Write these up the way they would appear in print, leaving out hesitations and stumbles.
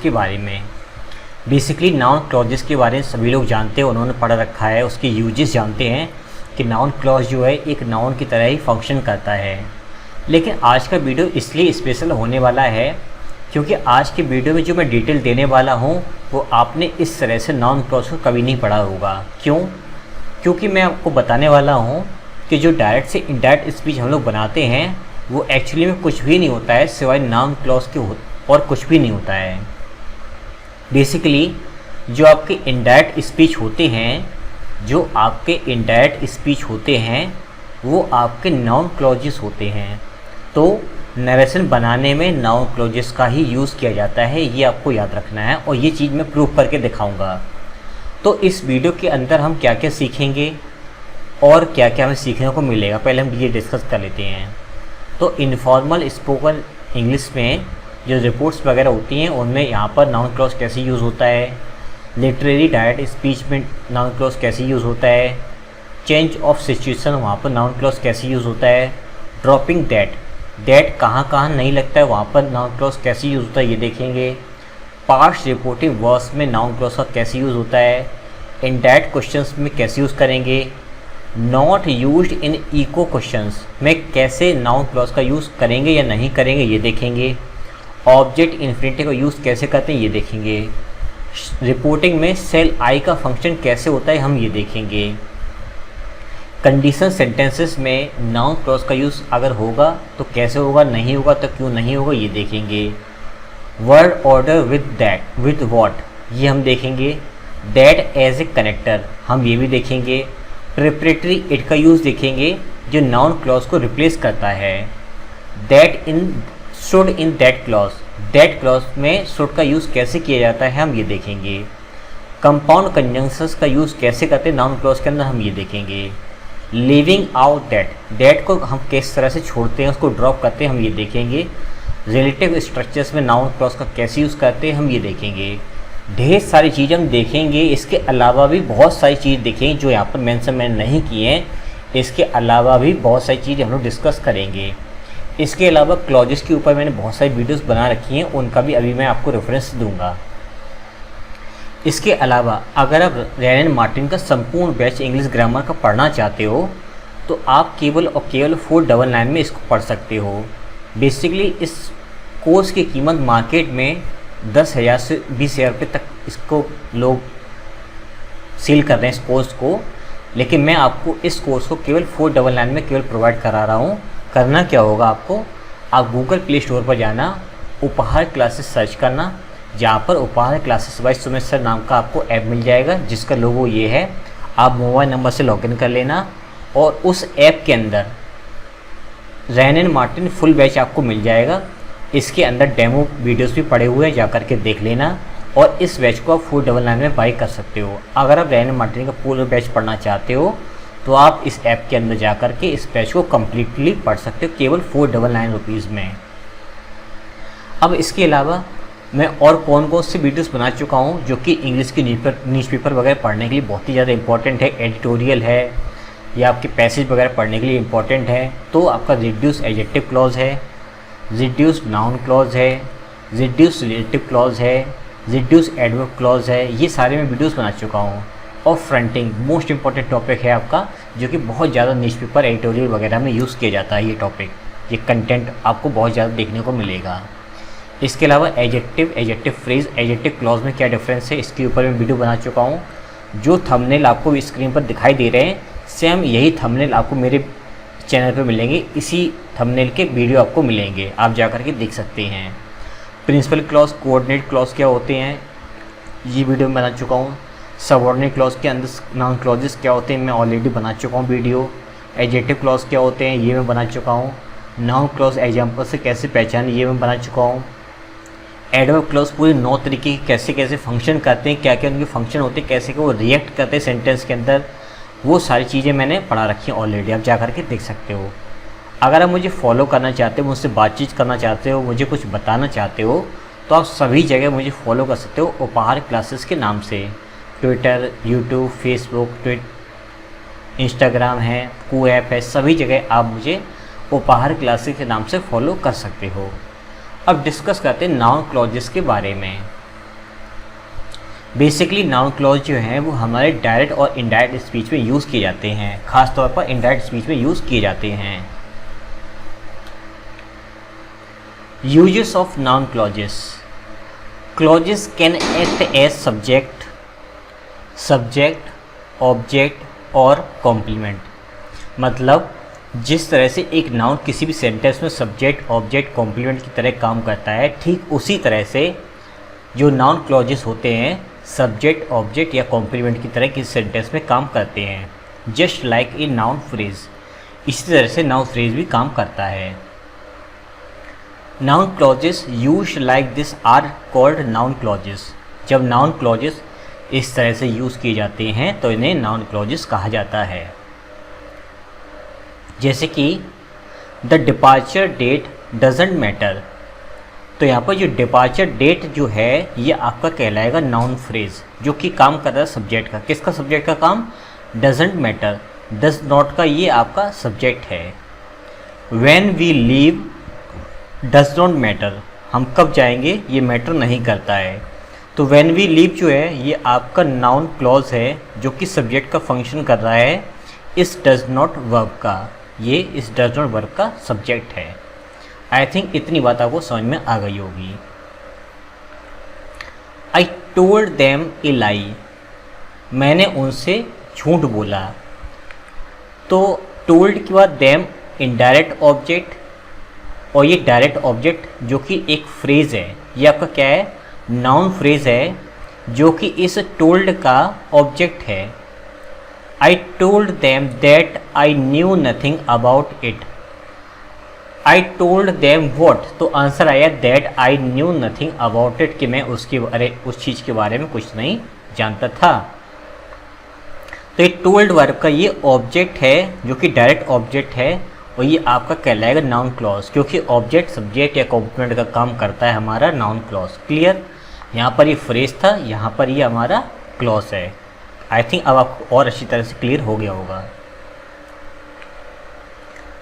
के बारे में। बेसिकली नाउन क्लॉजेस के बारे में सभी लोग जानते हैं, उन्होंने पढ़ रखा है, उसके यूजेस जानते हैं कि नाउन क्लॉज जो है एक नाउन की तरह ही फंक्शन करता है। लेकिन आज का वीडियो इसलिए स्पेशल होने वाला है क्योंकि आज के वीडियो में जो मैं डिटेल देने वाला हूँ वो आपने इस तरह से नाउन क्लॉज को कभी नहीं पढ़ा होगा। क्यों? क्योंकि मैं आपको बताने वाला हूँ कि जो डायरेक्ट से इनडायरेक्ट स्पीच हम लोग बनाते हैं वो एक्चुअली में कुछ भी नहीं होता है सिवाय नाउन क्लॉज के, और कुछ भी नहीं होता है। बेसिकली जो आपके इनडायरेक्ट स्पीच होते हैं वो आपके नाउन क्लॉजेस होते हैं। तो नरेशन बनाने में नाउन क्लॉजेस का ही यूज़ किया जाता है, ये आपको याद रखना है और ये चीज़ मैं प्रूव करके दिखाऊंगा। तो इस वीडियो के अंदर हम क्या क्या सीखेंगे और क्या क्या हमें सीखने को मिलेगा, पहले हम ये डिस्कस कर लेते हैं। तो इनफॉर्मल स्पोकन इंग्लिश में जो रिपोर्ट्स वगैरह होती हैं उनमें यहाँ पर नाउन क्लॉज कैसे यूज़ होता है, लिटरेरी डायरेक्ट स्पीच में नाउन क्लॉज कैसे यूज़ होता है, चेंज ऑफ सिचुएशन वहाँ पर नाउन क्लॉज कैसे यूज़ होता है, ड्रॉपिंग दैट कहाँ कहाँ नहीं लगता है वहाँ पर नाउन क्लॉज कैसे यूज़ होता है ये देखेंगे, पास्ट रिपोर्टिंग वर्ड्स में नाउन क्लॉज का कैसे यूज़ होता है, इनडायरेक्ट क्वेश्चंस में कैसे यूज़ करेंगे, not used in echo questions में कैसे नाउन क्लॉज का यूज़ करेंगे या नहीं करेंगे ये देखेंगे, ऑब्जेक्ट इन्फिनिटिव का यूज़ कैसे करते हैं ये देखेंगे, रिपोर्टिंग में सेल आई का फंक्शन कैसे होता है हम ये देखेंगे, कंडीशन सेंटेंसेस में नाउन क्लॉज का यूज़ अगर होगा तो कैसे होगा, नहीं होगा तो क्यों नहीं होगा ये देखेंगे, वर्ड ऑर्डर विद व्हाट ये हम देखेंगे, दैट एज ए कनेक्टर हम ये भी देखेंगे, प्रिपरेटरी इट का यूज़ देखेंगे जो नाउन क्लॉज को रिप्लेस करता है, that in should in that clause में शुड का यूज़ कैसे किया जाता है हम ये देखेंगे, कंपाउंड कंजंक्शंस का यूज़ कैसे करते हैं नाउन क्लॉज के अंदर हम ये देखेंगे, लीविंग आउट दैट को हम किस तरह से छोड़ते हैं, उसको ड्रॉप करते हैं हम ये देखेंगे, रिलेटिव स्ट्रक्चर्स में नाउन क्लॉज का कैसे यूज़ करते हैं हम ये देखेंगे। ढेर सारी चीज़ हम देखेंगे, इसके अलावा भी बहुत सारी चीज़ देखेंगे जो यहाँ पर मेंशन मैंने नहीं किए हैं, इसके अलावा भी बहुत सारी चीज़ हम लोग डिस्कस करेंगे। इसके अलावा क्लॉजेस के ऊपर मैंने बहुत सारी वीडियोस बना रखी हैं, उनका भी अभी मैं आपको रेफरेंस दूंगा। इसके अलावा अगर आप रैन एंड मार्टिन का संपूर्ण बैच इंग्लिश ग्रामर का पढ़ना चाहते हो तो आप केवल और केवल 499 में इसको पढ़ सकते हो। बेसिकली इस कोर्स की कीमत मार्केट में 10,000 से 20,000 रुपये तक इसको लोग सेल कर रहे हैं इस कोर्स को, लेकिन मैं आपको इस कोर्स को केवल 499 में केवल प्रोवाइड करा रहा हूँ। करना क्या होगा आपको, आप गूगल प्ले स्टोर पर जाना, उपहार क्लासेस सर्च करना, जहाँ पर उपहार क्लासेस बाय सुमित सर नाम का आपको ऐप मिल जाएगा जिसका लोगो ये है। आप मोबाइल नंबर से लॉगिन कर लेना और उस ऐप के अंदर रैन एंड मार्टिन फुल बैच आपको मिल जाएगा। इसके अंदर डेमो वीडियोस भी पड़े हुए हैं, जा कर के देख लेना और इस बैच को आप 499 में बाई कर सकते हो। अगर आप रैन एंड मार्टिन का पूरा बैच पढ़ना चाहते हो तो आप इस ऐप के अंदर जा कर के इस बैच को कम्प्लीटली पढ़ सकते हो केवल 499 रुपीज़ में। अब इसके अलावा मैं और कौन से वीडियोस बना चुका हूँ जो कि इंग्लिश की न्यूज़ पेपर वगैरह पढ़ने के लिए बहुत ही ज़्यादा इंपॉर्टेंट है, एडिटोरियल है या आपके पैसेज वगैरह पढ़ने के लिए इंपॉर्टेंट है। तो आपका रिड्यूस एडजेक्टिव क्लॉज है, रिड्यूस नाउन क्लॉज है, रिड्यूस रिलेटिव क्लॉज है, रिड्यूस एडवर्ब क्लॉज है, ये सारे मैं वीडियोस बना चुका हूँ। और फ्रंटिंग मोस्ट इंपॉर्टेंट टॉपिक है आपका, जो कि बहुत ज़्यादा न्यूज़ पेपर एडिटोरियल वगैरह में यूज़ किया जाता है। ये टॉपिक, ये कंटेंट आपको बहुत ज़्यादा देखने को मिलेगा। इसके अलावा एडजेक्टिव फ्रेज, एडजेक्टिव क्लॉज में क्या डिफरेंस है, इसके ऊपर मैं वीडियो बना चुका हूँ। जो थंबनेल आपको स्क्रीन पर दिखाई दे रहे हैं सेम यही थंबनेल आपको मेरे चैनल पर मिलेंगे, इसी थंबनेल के वीडियो आपको मिलेंगे, आप जा कर के देख सकते हैं। प्रिंसिपल क्लॉज, कोऑर्डिनेट क्लॉज क्या होते हैं ये वीडियो में बना चुका हूँ। सबऑर्डिनेट क्लॉज के अंदर नाउन क्लॉजेस क्या होते हैं मैं ऑलरेडी बना चुका हूँ वीडियो। एडजेक्टिव क्लॉज क्या होते हैं ये मैं बना चुका हूँ। नाउन क्लॉज एग्जाम्पल से कैसे पहचान ये मैं बना चुका हूँ। एडवर्ब क्लॉज पूरे 9 तरीके के कैसे कैसे फंक्शन करते हैं, क्या क्या उनके फंक्शन होते हैं, कैसे वो रिएक्ट करते हैं सेंटेंस के अंदर, वो सारी चीज़ें मैंने पढ़ा रखी हैं ऑलरेडी, आप जा कर के देख सकते हो। अगर आप मुझे फॉलो करना चाहते हो, मुझसे बातचीत करना चाहते हो, मुझे कुछ बताना चाहते हो तो आप सभी जगह मुझे फॉलो कर सकते हो उपहार क्लासेस के नाम से। ट्विटर, यूट्यूब, फेसबुक, इंस्टाग्राम है, कू ऐप है, सभी जगह आप मुझे उपहार क्लासेस के नाम से फॉलो कर सकते हो। अब डिस्कस करते हैं नाउन क्लॉजेस के बारे में। बेसिकली नाउन क्लॉज जो हैं वो हमारे डायरेक्ट और इनडायरेक्ट स्पीच में यूज़ किए जाते हैं, खास तौर पर इनडायरेक्ट स्पीच में यूज़ किए जाते हैं। Uses of noun clauses. Clauses can act as subject, object और कॉम्प्लीमेंट। मतलब जिस तरह से एक नाउन किसी भी सेंटेंस में सब्जेक्ट, ऑब्जेक्ट, कॉम्प्लीमेंट की तरह काम करता है, ठीक उसी तरह से जो नाउन क्लॉजेस होते हैं सब्जेक्ट, ऑब्जेक्ट या कॉम्प्लीमेंट की तरह किसी सेंटेंस में काम करते हैं। Just like a noun phrase, इसी तरह से नाउन फ्रेज भी काम करता है। Noun clauses use like this are called noun clauses. जब नाउन क्लॉजेस इस तरह से यूज़ किए जाते हैं तो इन्हें नाउन क्लॉजेस कहा जाता है। जैसे कि the departure date doesn't matter, तो यहाँ पर जो डिपार्चर डेट जो है ये आपका कहलाएगा नाउन फ्रेज, जो कि काम कर रहा है सब्जेक्ट का। किसका सब्जेक्ट का काम? डजेंट मैटर, डज नॉट का ये आपका सब्जेक्ट है। When we leave does not matter, हम कब जाएंगे ये मैटर नहीं करता है। तो व्हेन वी लीव जो है ये आपका नाउन क्लॉज है जो कि सब्जेक्ट का फंक्शन कर रहा है इस डज नॉट वर्ब का, ये इस डज नॉट वर्ब का सब्जेक्ट है। आई थिंक इतनी बात आपको समझ में आ गई होगी। आई टोल्ड देम ए लाई, मैंने उनसे झूठ बोला। तो टोल्ड के बाद देम इनडायरेक्ट ऑब्जेक्ट, और ये डायरेक्ट ऑब्जेक्ट जो कि एक फ्रेज़ है, ये आपका क्या है? नाउन फ्रेज है जो कि इस टोल्ड का ऑब्जेक्ट है। I told them that I knew nothing about it. I told them what, तो आंसर आया that I knew nothing about it, कि मैं उस चीज़ के बारे में कुछ नहीं जानता था। तो ये टोल्ड वर्ब का ये ऑब्जेक्ट है जो कि डायरेक्ट ऑब्जेक्ट है, और ये आपका कहलाएगा नाउन क्लॉज, क्योंकि ऑब्जेक्ट सब्जेक्ट या कॉम्प्लीमेंट का काम करता है हमारा नाउन क्लॉज। क्लियर? यहाँ पर ये फ्रेज था, यहाँ पर ये हमारा क्लॉज है। आई थिंक अब आपको और अच्छी तरह से क्लियर हो गया होगा।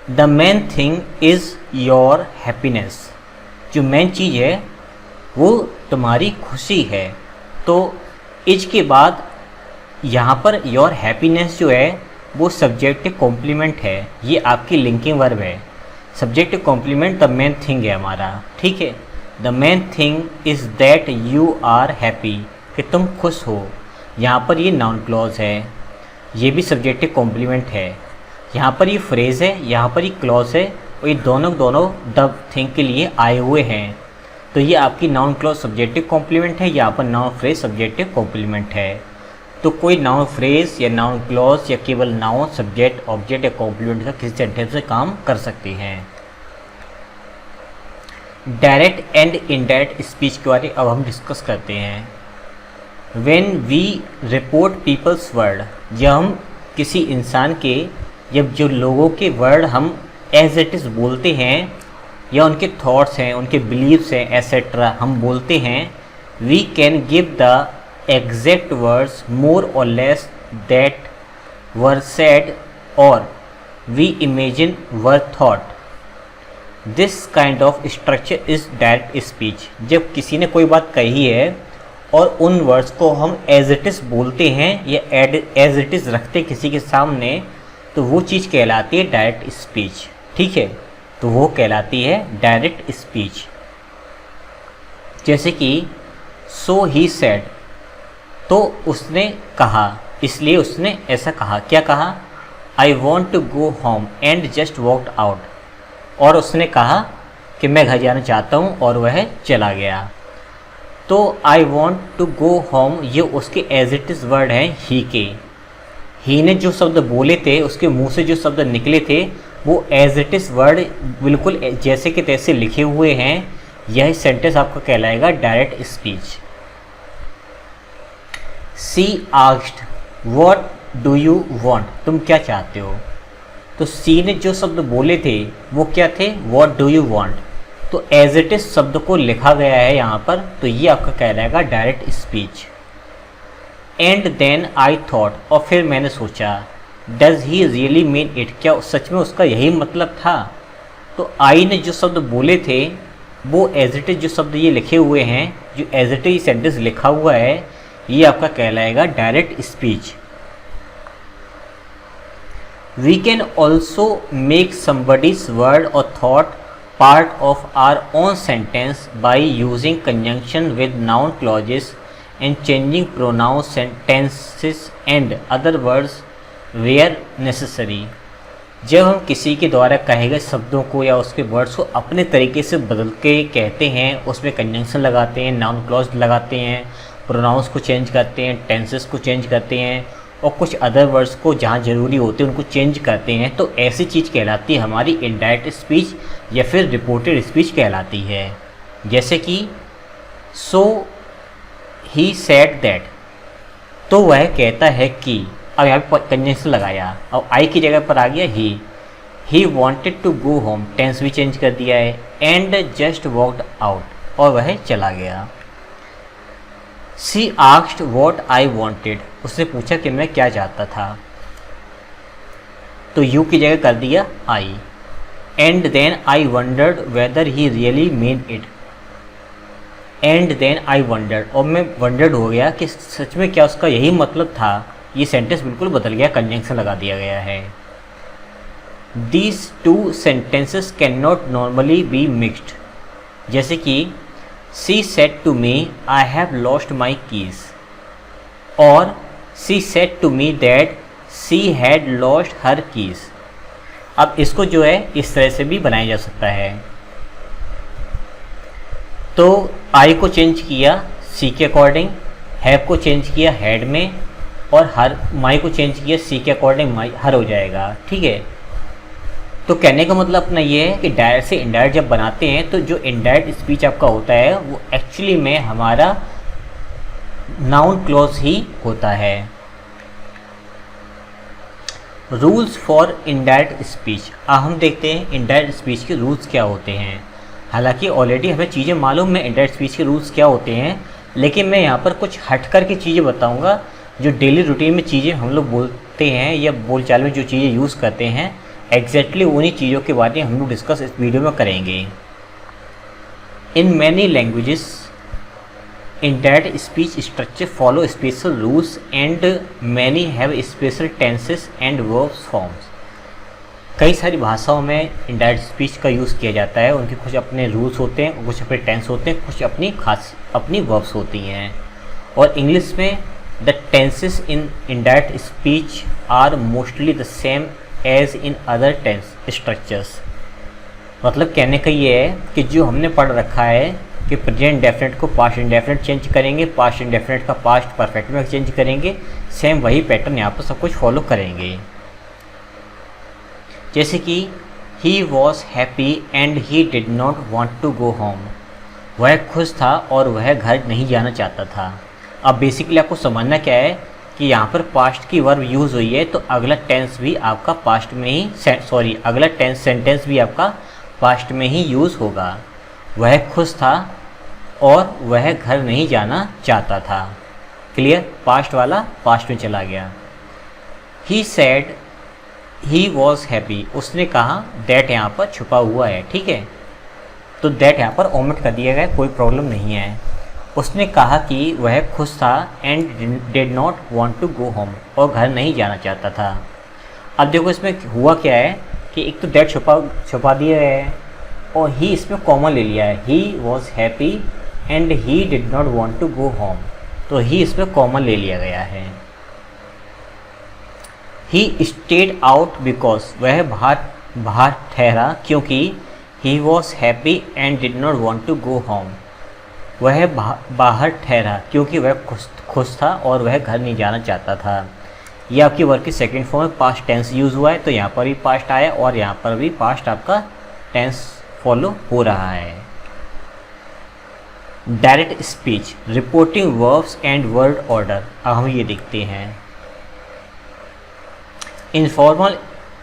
The main thing is your happiness, जो मेन चीज़ है वो तुम्हारी खुशी है। तो इज के बाद यहाँ पर योर हैप्पीनेस जो है वो सब्जेक्टिव कॉम्प्लीमेंट है, ये आपकी लिंकिंग वर्ब है। Subjective complement the main thing है हमारा, ठीक है। The main thing is that you are happy, कि तुम खुश हो। यहाँ पर ये नाउन क्लॉज है, ये भी सब्जेक्टिव कॉम्प्लीमेंट है। यहाँ पर ये फ्रेज़ है, यहाँ पर ये क्लॉज है, और ये दोनों द थिंग के लिए आए हुए हैं। तो ये आपकी नाउन क्लॉज सब्जेक्टिव कॉम्प्लीमेंट है, यहाँ पर नाउन फ्रेज सब्जेक्टिव कॉम्प्लीमेंट है। तो कोई नाउन फ्रेज या नाउन क्लॉज या केवल नाउन, सब्जेक्ट, ऑब्जेक्ट या कॉम्प्लीमेंट का किसी सेंटेंस में काम कर सकते हैं। डायरेक्ट एंड इनडायरेक्ट स्पीच के बारे में अब हम डिस्कस करते हैं। When we report people's word, जब हम किसी इंसान के, जब जो लोगों के वर्ड हम एज इट इज़ बोलते हैं, या उनके थॉट्स हैं, उनके बिलीव्स हैं, एसेट्रा हम बोलते हैं, we can give the exact words more or less that were said or we imagine were thought. This kind of structure is direct speech. जब किसी ने कोई बात कही है और उन वर्ड्स को हम एज इट इज़ बोलते हैं या एज इट इज़ रखते किसी के सामने, तो वो चीज़ कहलाती है डायरेक्ट स्पीच, ठीक है। तो वो कहलाती है डायरेक्ट स्पीच। जैसे कि सो ही सेड, तो उसने कहा, इसलिए उसने ऐसा कहा। क्या कहा? I want to go home and just walked out, और उसने कहा कि मैं घर जाना चाहता हूँ और वह चला गया। तो I want to go home ये उसके एज इट इज़ वर्ड हैं ही के। ही ने जो शब्द बोले थे, उसके मुंह से जो शब्द निकले थे, वो एज इट इज़ वर्ड बिल्कुल जैसे कि तैसे लिखे हुए हैं। यह सेंटेंस आपका कहलाएगा direct speech. She asked what do you want, तुम क्या चाहते हो। तो सी ने जो शब्द बोले थे वो क्या थे? What do you want. तो एज इट इज शब्द को लिखा गया है यहाँ पर, तो ये आपका कहलाएगा direct speech. And then I thought, और फिर मैंने सोचा, does he really mean it, क्या सच में उसका यही मतलब था। तो आई ने जो शब्द बोले थे वो एज इट इज जो शब्द ये लिखे हुए हैं, जो एज इट इज सेंटेंस लिखा हुआ है, ये आपका कहलाएगा direct speech. We can also make somebody's word or thought part of our own sentence by using conjunction with noun clauses and changing pronouns sentences and other words where necessary. जब हम किसी के द्वारा कहे गए शब्दों को या उसके वर्ड्स को अपने तरीके से बदल के कहते हैं, उसमें कंजंक्शन लगाते हैं, नाउन क्लॉज लगाते हैं, प्रोनाउंस को चेंज करते हैं, टेंसेस को चेंज करते हैं और कुछ अदर वर्ड्स को जहाँ ज़रूरी होते हैं उनको चेंज करते हैं, तो ऐसी चीज़ कहलाती है हमारी इनडायरेक्ट स्पीच या फिर रिपोर्टेड स्पीच कहलाती है। जैसे कि सो ही सेड दैट, तो वह कहता है कि, अब यहाँ पर कंजंक्शन लगाया, अब आई की जगह पर आ गया he wanted to go home, tense भी चेंज कर दिया है, एंड जस्ट वॉकड आउट, और वह चला गया। She asked what I wanted, उसने पूछा कि मैं क्या चाहता था, तो यू की जगह कर दिया I, and then I wondered whether he really mean it, and then I wondered, और मैं वंडर्ड हो गया कि सच में क्या उसका यही मतलब था। ये सेंटेंस बिल्कुल बदल गया, कंजंक्शन लगा दिया गया है। These two sentences can not normally be mixed, जैसे कि she said to me I have lost my keys, और she said to me that she had lost her keys. अब इसको जो है इस तरह से भी बनाया जा सकता है। तो आई को चेंज किया सी के अकॉर्डिंग, हैव को चेंज किया हैड में, और हर माई को चेंज किया सी के अकॉर्डिंग माई हर हो जाएगा। ठीक है, तो कहने का मतलब अपना ये है कि डायरेक्ट से इनडायरेक्ट जब बनाते हैं तो जो इनडायरेक्ट स्पीच आपका होता है वो एक्चुअली में हमारा नाउन क्लॉज ही होता है। रूल्स फॉर इनडायरेक्ट स्पीच, अब हम देखते हैं इनडायरेक्ट स्पीच के रूल्स क्या होते हैं। हालांकि ऑलरेडी हमें चीज़ें मालूम है इनडायरेक्ट स्पीच के रूल्स क्या होते हैं, लेकिन मैं यहाँ पर कुछ हटकर की चीज़ें बताऊँगा जो डेली रूटीन में चीज़ें हम लोग बोलते हैं या बोलचाल में जो चीज़ें यूज़ करते हैं, एग्जैक्टली उन्हीं चीज़ों के बारे में हम लोग डिस्कस इस वीडियो में करेंगे। In many languages indirect speech structure follow special rules and many have special tenses and verbs forms. कई सारी भाषाओं में इनडायरेक्ट स्पीच का यूज़ किया जाता है, उनके कुछ अपने रूल्स होते हैं, कुछ अपने टेंस होते हैं, कुछ अपनी वर्ब्स होती हैं। और इंग्लिश में the tenses in indirect speech are mostly the same as in other tense structures. मतलब कहने का ये है कि जो हमने पढ़ रखा है कि प्रेजेंट डेफिनेट को पास्ट इंडेफिनिट चेंज करेंगे, पास्ट इंडेफिनिट का पास्ट परफेक्ट में चेंज करेंगे, सेम वही पैटर्न यहाँ पर सब कुछ फॉलो करेंगे। जैसे कि he was happy and he did not want to go home, वह खुश था और वह घर नहीं जाना चाहता था। अब बेसिकली आपको समझना क्या है कि यहाँ पर पास्ट की वर्ब यूज़ हुई है, तो अगला टेंस भी आपका पास्ट में ही अगला टेंस सेंटेंस भी आपका पास्ट में ही यूज़ होगा। वह खुश था और वह घर नहीं जाना चाहता था। क्लियर, पास्ट वाला पास्ट में चला गया। He said he was happy, उसने कहा, दैट यहाँ पर छुपा हुआ है। ठीक है, तो दैट यहाँ पर ओमिट कर दिया गया, कोई प्रॉब्लम नहीं है। उसने कहा कि वह खुश था and did not want to go home, और घर नहीं जाना चाहता था। अब देखो इसमें हुआ क्या है कि एक तो दैट छुपा दिया है और ही इसमें कॉमन ले लिया है। He was happy and he did not want to go home, तो ही इसमें कॉमन ले लिया गया है। ही स्टेड आउट बिकॉज, वह बाहर ठहरा क्योंकि he was happy and did not want to go home, वह बाहर ठहरा क्योंकि वह खुश था और वह घर नहीं जाना चाहता था। यह आपकी वर्ब की सेकंड फॉर्म में पास्ट टेंस यूज़ हुआ है, तो यहाँ पर भी पास्ट आया और यहाँ पर भी पास्ट आपका टेंस फॉलो हो रहा है। Direct speech reporting verbs and word order, अब हम ये देखते हैं। इनफॉर्मल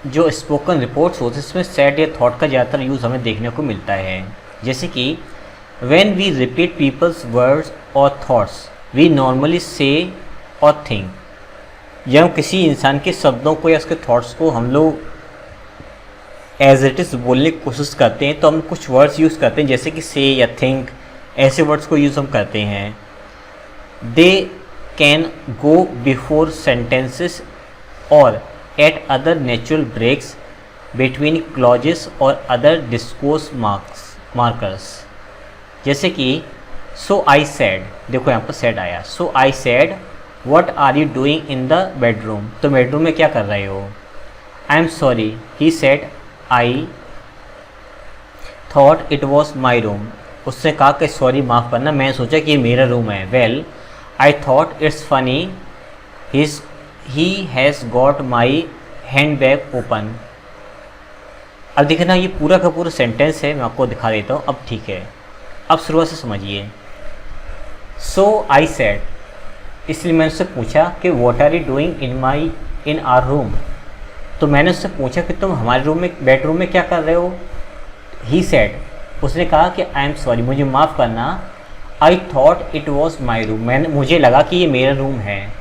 जो स्पोकन रिपोर्ट्स होते हैं इसमें सेड या थॉट का ज़्यादातर यूज़ हमें देखने को मिलता है। जैसे कि when we repeat people's words or thoughts we normally say or think, जब हम किसी इंसान के शब्दों को या उसके थॉट्स को हम लोग एज इट इज़ बोलने की कोशिश करते हैं तो हम कुछ वर्ड्स यूज़ करते हैं, जैसे कि से या थिंक, ऐसे वर्ड्स को यूज़ हम करते हैं। They can go before sentences और at other natural breaks between clauses और अदर डिस्कोर्स मार्कर्स। जैसे कि सो आई सेड, देखो यहाँ पर सेड आया, so I said what are you doing in the bedroom, तो बेडरूम में क्या कर रहे हो। I am sorry he said I thought it was my room, उसने कहा कि सॉरी माफ़ करना, मैं सोचा कि ये मेरा रूम है। Well I thought it's funny he has got my handbag open. अब देखना ये पूरा का पूरा सेंटेंस है, मैं आपको दिखा देता हूँ। अब ठीक है, अब शुरुआत से समझिए। सो आई सेड, इसलिए मैंने उससे पूछा कि what are you doing in our room, तो मैंने उससे पूछा कि तुम हमारे रूम में बेडरूम में क्या कर रहे हो। ही सेड, उसने कहा कि आई एम सॉरी, मुझे माफ़ करना, आई thought it was my room, मुझे लगा कि ये मेरा रूम है।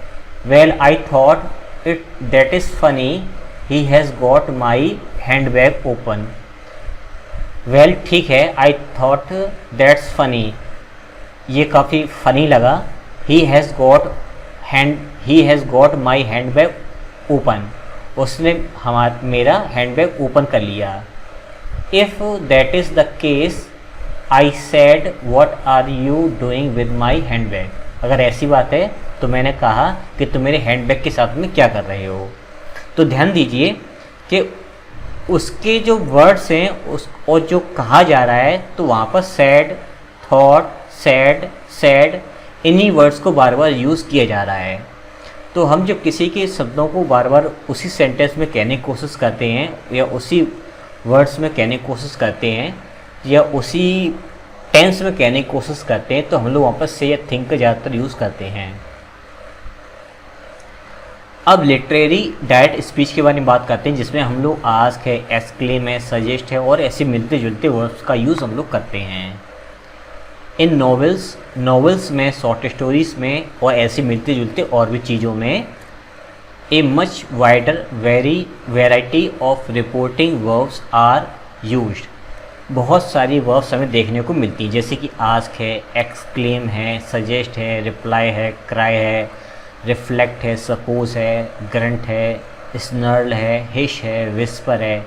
Well I thought it that is funny he has got my handbag open. Well ठीक है, आई थॉट दैट्स फनी, ये काफ़ी फ़नी लगा। He has got my handbag open, उसने मेरा हैंड बैग ओपन कर लिया। If that is the case I said what are you doing with my handbag, अगर ऐसी बात है तो मैंने कहा कि तुम मेरे हैंड बैग के साथ में क्या कर रहे हो। तो ध्यान दीजिए कि उसके जो वर्ड्स हैं उस और जो कहा जा रहा है, तो वहाँ पर सैड, थॉट, सैड इन्हीं वर्ड्स को बार बार यूज़ किया जा रहा है। तो हम जब किसी के शब्दों को बार बार उसी सेंटेंस में कहने की कोशिश करते हैं या उसी वर्ड्स में कहने की कोशिश करते हैं या उसी टेंस में कहने की कोशिश करते हैं, तो हम लोग वहाँ पर से या थिंक का ज़्यादातर यूज़ करते हैं। अब लिटरेरी डायरेक्ट स्पीच के बारे में बात करते हैं, जिसमें हम लोग आस्क है, एक्सक्लेम है, सजेस्ट है और ऐसे मिलते जुलते वर्ड्स का यूज़ हम लोग करते हैं। इन नॉवेल्स में, शॉर्ट स्टोरीज़ में और ऐसे मिलते जुलते और भी चीज़ों में a much wider variety of reporting verbs are used, बहुत सारी वर्ब्स हमें देखने को मिलती हैं, जैसे कि आस्क है, एक्सक्लेम है, सजेस्ट है, रिप्लाई है, क्राई है, रिफ्लेक्ट है, सपोज है, ग्रंट है, स्नर्ल है, हिश है, विस्पर है,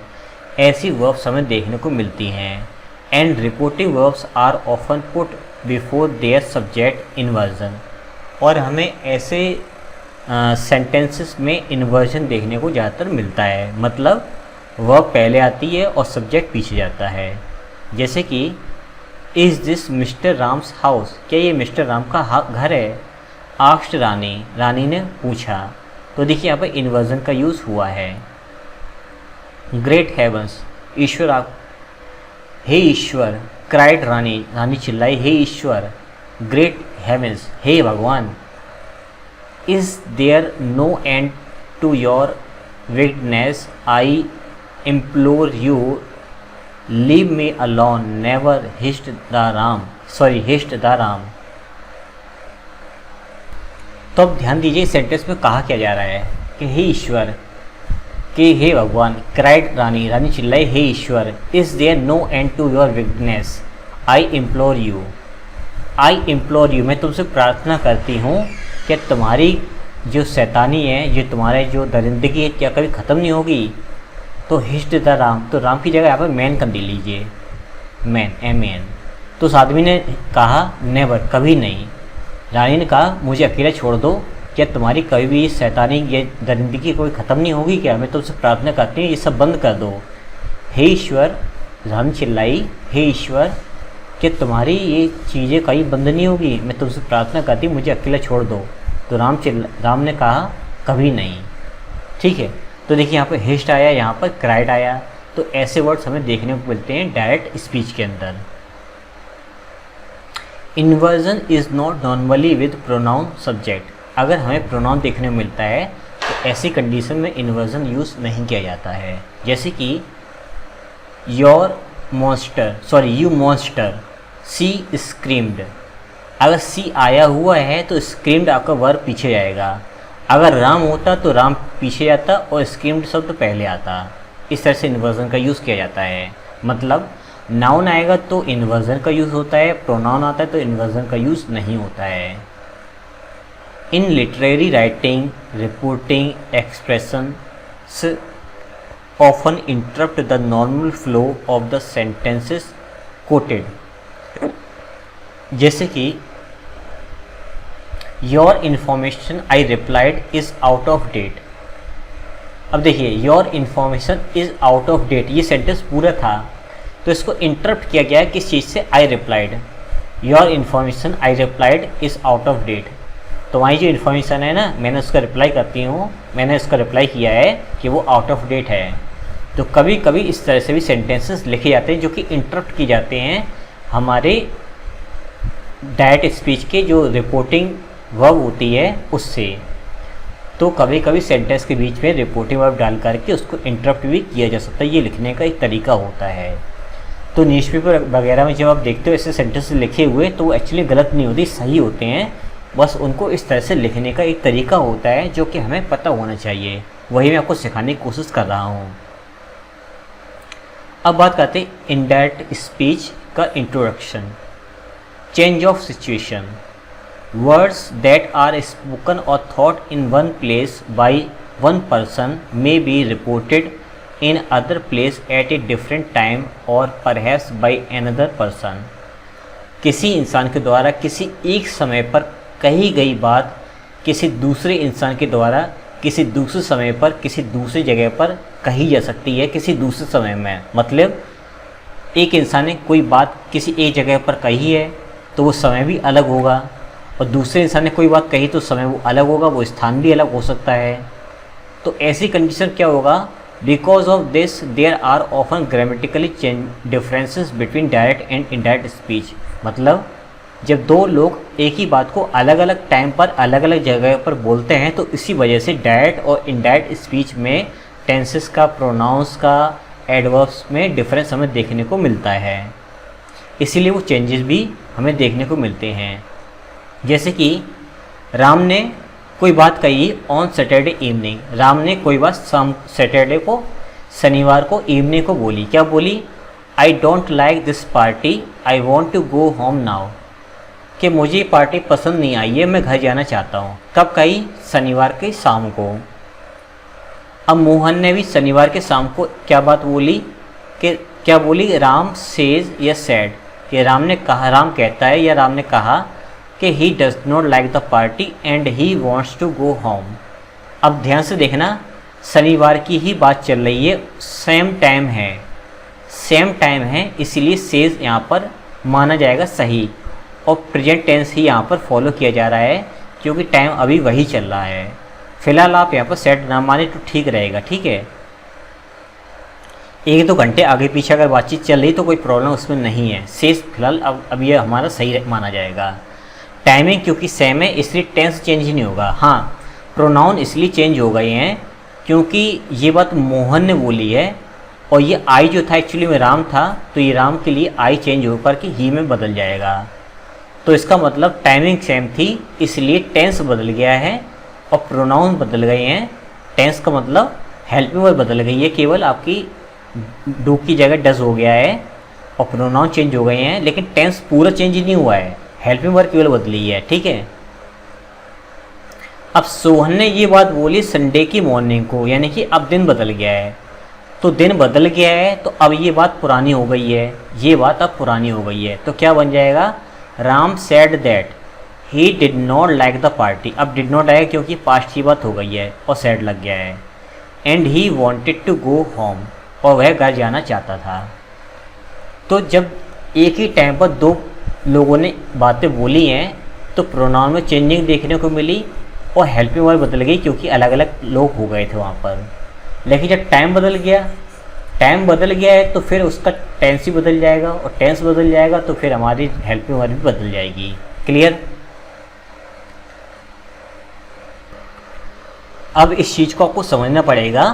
ऐसी वर्ब्स हमें देखने को मिलती हैं। And reporting verbs are often put before their subject inversion, और हमें ऐसे सेंटेंसेस में इन्वर्जन देखने को ज़्यादातर मिलता है, मतलब वर्ब पहले आती है और सब्जेक्ट पीछे जाता है। जैसे कि is this mister Ram's house, क्या ये मिस्टर राम का घर है। आस्क्ड रानी, रानी ने पूछा, तो देखिए यहाँ पर इन्वर्जन का यूज़ हुआ है। ग्रेट हेवंस, ईश्वर आप, हे ईश्वर, क्राइड रानी, रानी चिल्लाई, हे ईश्वर। ग्रेट हेवंस, हे भगवान। Is there no end to your weakness, I implore you leave me alone, never hissed the ram. तो अब ध्यान दीजिए इस सेंटेंस में कहा क्या जा रहा है कि हे ईश्वर, कि हे भगवान, क्राइड रानी, रानी चिल्लाई, हे ईश्वर, is there no end to your weakness, I implore you, मैं तुमसे प्रार्थना करती हूँ कि तुम्हारी जो शैतानी है, जो तुम्हारे जो दरिंदगी है, क्या कभी ख़त्म नहीं होगी। तो हिस्ट द राम, तो राम की जगह यहाँ पर मैन कर दे लीजिए, मैन। तो उस आदमी ने कहा नेवर, कभी नहीं। रानी ने कहा मुझे अकेला छोड़ दो, क्या तुम्हारी कभी भी शैतानी ये दरिंदगी कोई ख़त्म नहीं होगी क्या, मैं तुमसे प्रार्थना करती हूँ ये सब बंद कर दो। हे ईश्वर, रानी चिल्लाई, हे ईश्वर, क्या तुम्हारी ये चीज़ें कहीं बंद नहीं होगी, मैं तुमसे प्रार्थना करती हूँ मुझे अकेला छोड़ दो। तो राम ने कहा कभी नहीं। ठीक है, तो देखिए यहाँ पर हिस्ट आया, यहाँ पर क्राइड आया, तो ऐसे वर्ड्स हमें देखने को मिलते हैं डायरेक्ट स्पीच के अंदर। Inversion is not normally with pronoun subject, अगर हमें प्रोनाउन देखने को मिलता है तो ऐसी कंडीशन में इन्वर्जन यूज़ नहीं किया जाता है। जैसे कि यू मॉन्स्टर, सी स्क्रीम्ड, अगर सी आया हुआ है तो स्क्रीम्ड आपका वर्ब पीछे जाएगा, अगर राम होता तो राम पीछे जाता और स्क्रीम्ड शब्द पहले आता। इस तरह से इन्वर्जन का यूज़ किया जाता है, मतलब नाउन आएगा तो इन्वर्जन का यूज़ होता है, प्रोनाउन आता है तो इन्वर्जन का यूज़ नहीं होता है। In literary writing reporting expressions often interrupt the normal flow of the sentences quoted. जैसे कि your information I replied is out of date. अब देखिए your information is out of date, ये सेंटेंस पूरा था, तो इसको इंटरप्ट किया गया है किस चीज़ से, I replied. Your information I replied is out of date, तो वहाँ जो इन्फॉर्मेशन है ना, मैंने उसका रिप्लाई करती हूँ, मैंने उसका रिप्लाई किया है कि वो आउट ऑफ डेट है। तो कभी कभी इस तरह से भी सेंटेंसेस लिखे जाते हैं जो कि इंटरप्ट किए जाते हैं हमारे डायरेक्ट स्पीच के जो रिपोर्टिंग वर्ब होती है उससे। तो कभी कभी सेंटेंस के बीच में रिपोर्टिंग वर्ब डाल करके उसको इंटरप्ट भी किया जा सकता है, ये लिखने का एक तरीका होता है। तो न्यूज़पेपर वगैरह में जब आप देखते हो ऐसे सेंटेंस लिखे हुए तो वो एक्चुअली गलत नहीं होती, सही होते हैं, बस उनको इस तरह से लिखने का एक तरीका होता है जो कि हमें पता होना चाहिए, वही मैं आपको सिखाने की कोशिश कर रहा हूँ। अब बात करते हैं इनडायरेक्ट स्पीच का introduction. Change of situation, words that are spoken और thought in one place by one person may be reported in other place at a different time or perhaps by another person। किसी इंसान के द्वारा किसी एक समय पर कही गई बात किसी दूसरे इंसान के द्वारा किसी दूसरे समय पर किसी दूसरी जगह पर कही जा सकती है किसी दूसरे समय में। मतलब एक इंसान ने कोई बात किसी एक जगह पर कही है तो वो समय भी अलग होगा, और दूसरे इंसान ने कोई बात कही तो समय वो अलग होगा, वो स्थान भी अलग हो सकता है। तो ऐसी कंडीशन क्या होगा, Because of this, there are often grammatically differences between direct and indirect speech। मतलब जब दो लोग एक ही बात को अलग अलग टाइम पर अलग अलग जगह पर बोलते हैं तो इसी वजह से डायरेक्ट और इनडायरेक्ट स्पीच में टेंसेस का, प्रोनाउंस का, एडवर्ब्स में डिफरेंस हमें देखने को मिलता है, इसीलिए वो चेंजेस भी हमें देखने को मिलते हैं। जैसे कि राम ने कोई बात कही ऑन सैटरडे इवनिंग, राम ने कोई बात सैटरडे को, शनिवार को इवनिंग को बोली। क्या बोली, I don't like this party, I want to go home now. कि मुझे पार्टी पसंद नहीं आई है, मैं घर जाना चाहता हूँ। कब कही, शनिवार के शाम को। अब मोहन ने भी शनिवार के शाम को क्या बात बोली, कि क्या बोली, राम सेज या सैड, कि राम ने कहा, राम कहता है या राम ने कहा कि he does not like the party and he wants to go home. अब ध्यान से देखना, शनिवार की ही बात चल रही है, सेम टाइम है, सेम टाइम है, इसीलिए सेज यहाँ पर माना जाएगा सही, और प्रेजेंट टेंस ही यहाँ पर फॉलो किया जा रहा है क्योंकि टाइम अभी वही चल रहा है। फिलहाल आप यहाँ पर सेट ना माने तो ठीक रहेगा, ठीक है। एक दो घंटे आगे पीछे अगर बातचीत चल रही तो कोई प्रॉब्लम उसमें नहीं है, सेज फिलहाल अब ये हमारा सही माना जाएगा। टाइमिंग क्योंकि सेम है इसलिए टेंस चेंज ही नहीं होगा। हाँ, प्रोनाउन इसलिए चेंज हो गए हैं क्योंकि ये बात मोहन ने बोली है और ये आई जो था एक्चुअली में राम था, तो ये राम के लिए आई चेंज होकर के ही में बदल जाएगा। तो इसका मतलब टाइमिंग सेम थी इसलिए टेंस बदल गया है और प्रोनाउन बदल गए हैं। टेंस का मतलब हेल्पिंग वर्ब बदल गई है, केवल आपकी डू की जगह डज हो गया है और प्रोनाउन चेंज हो गए हैं, लेकिन टेंस पूरा चेंज ही नहीं हुआ है, हेल्पिंग वर्ब केवल बदली है, ठीक है। अब सोहन ने ये बात बोली संडे की मॉर्निंग को, यानी कि अब दिन बदल गया है, तो दिन बदल गया है तो अब ये बात पुरानी हो गई है, ये बात अब पुरानी हो गई है। तो क्या बन जाएगा, Ram said that he did not like the party. अब डिड नॉट आएगा क्योंकि पास्ट की बात हो गई है और सेड लग गया है। And he wanted to go home, और वह घर जाना चाहता था। तो जब एक ही टाइम पर दो लोगों ने बातें बोली हैं तो प्रोनाउन में चेंजिंग देखने को मिली और हेल्पिंग वर्ब बदल गई क्योंकि अलग अलग लोग हो गए थे वहाँ पर। लेकिन जब टाइम बदल गया है तो फिर उसका टेंस ही बदल जाएगा, और टेंस बदल जाएगा तो फिर हमारी हेल्पिंग वर्ब भी बदल जाएगी। क्लियर। अब इस चीज़ को आपको समझना पड़ेगा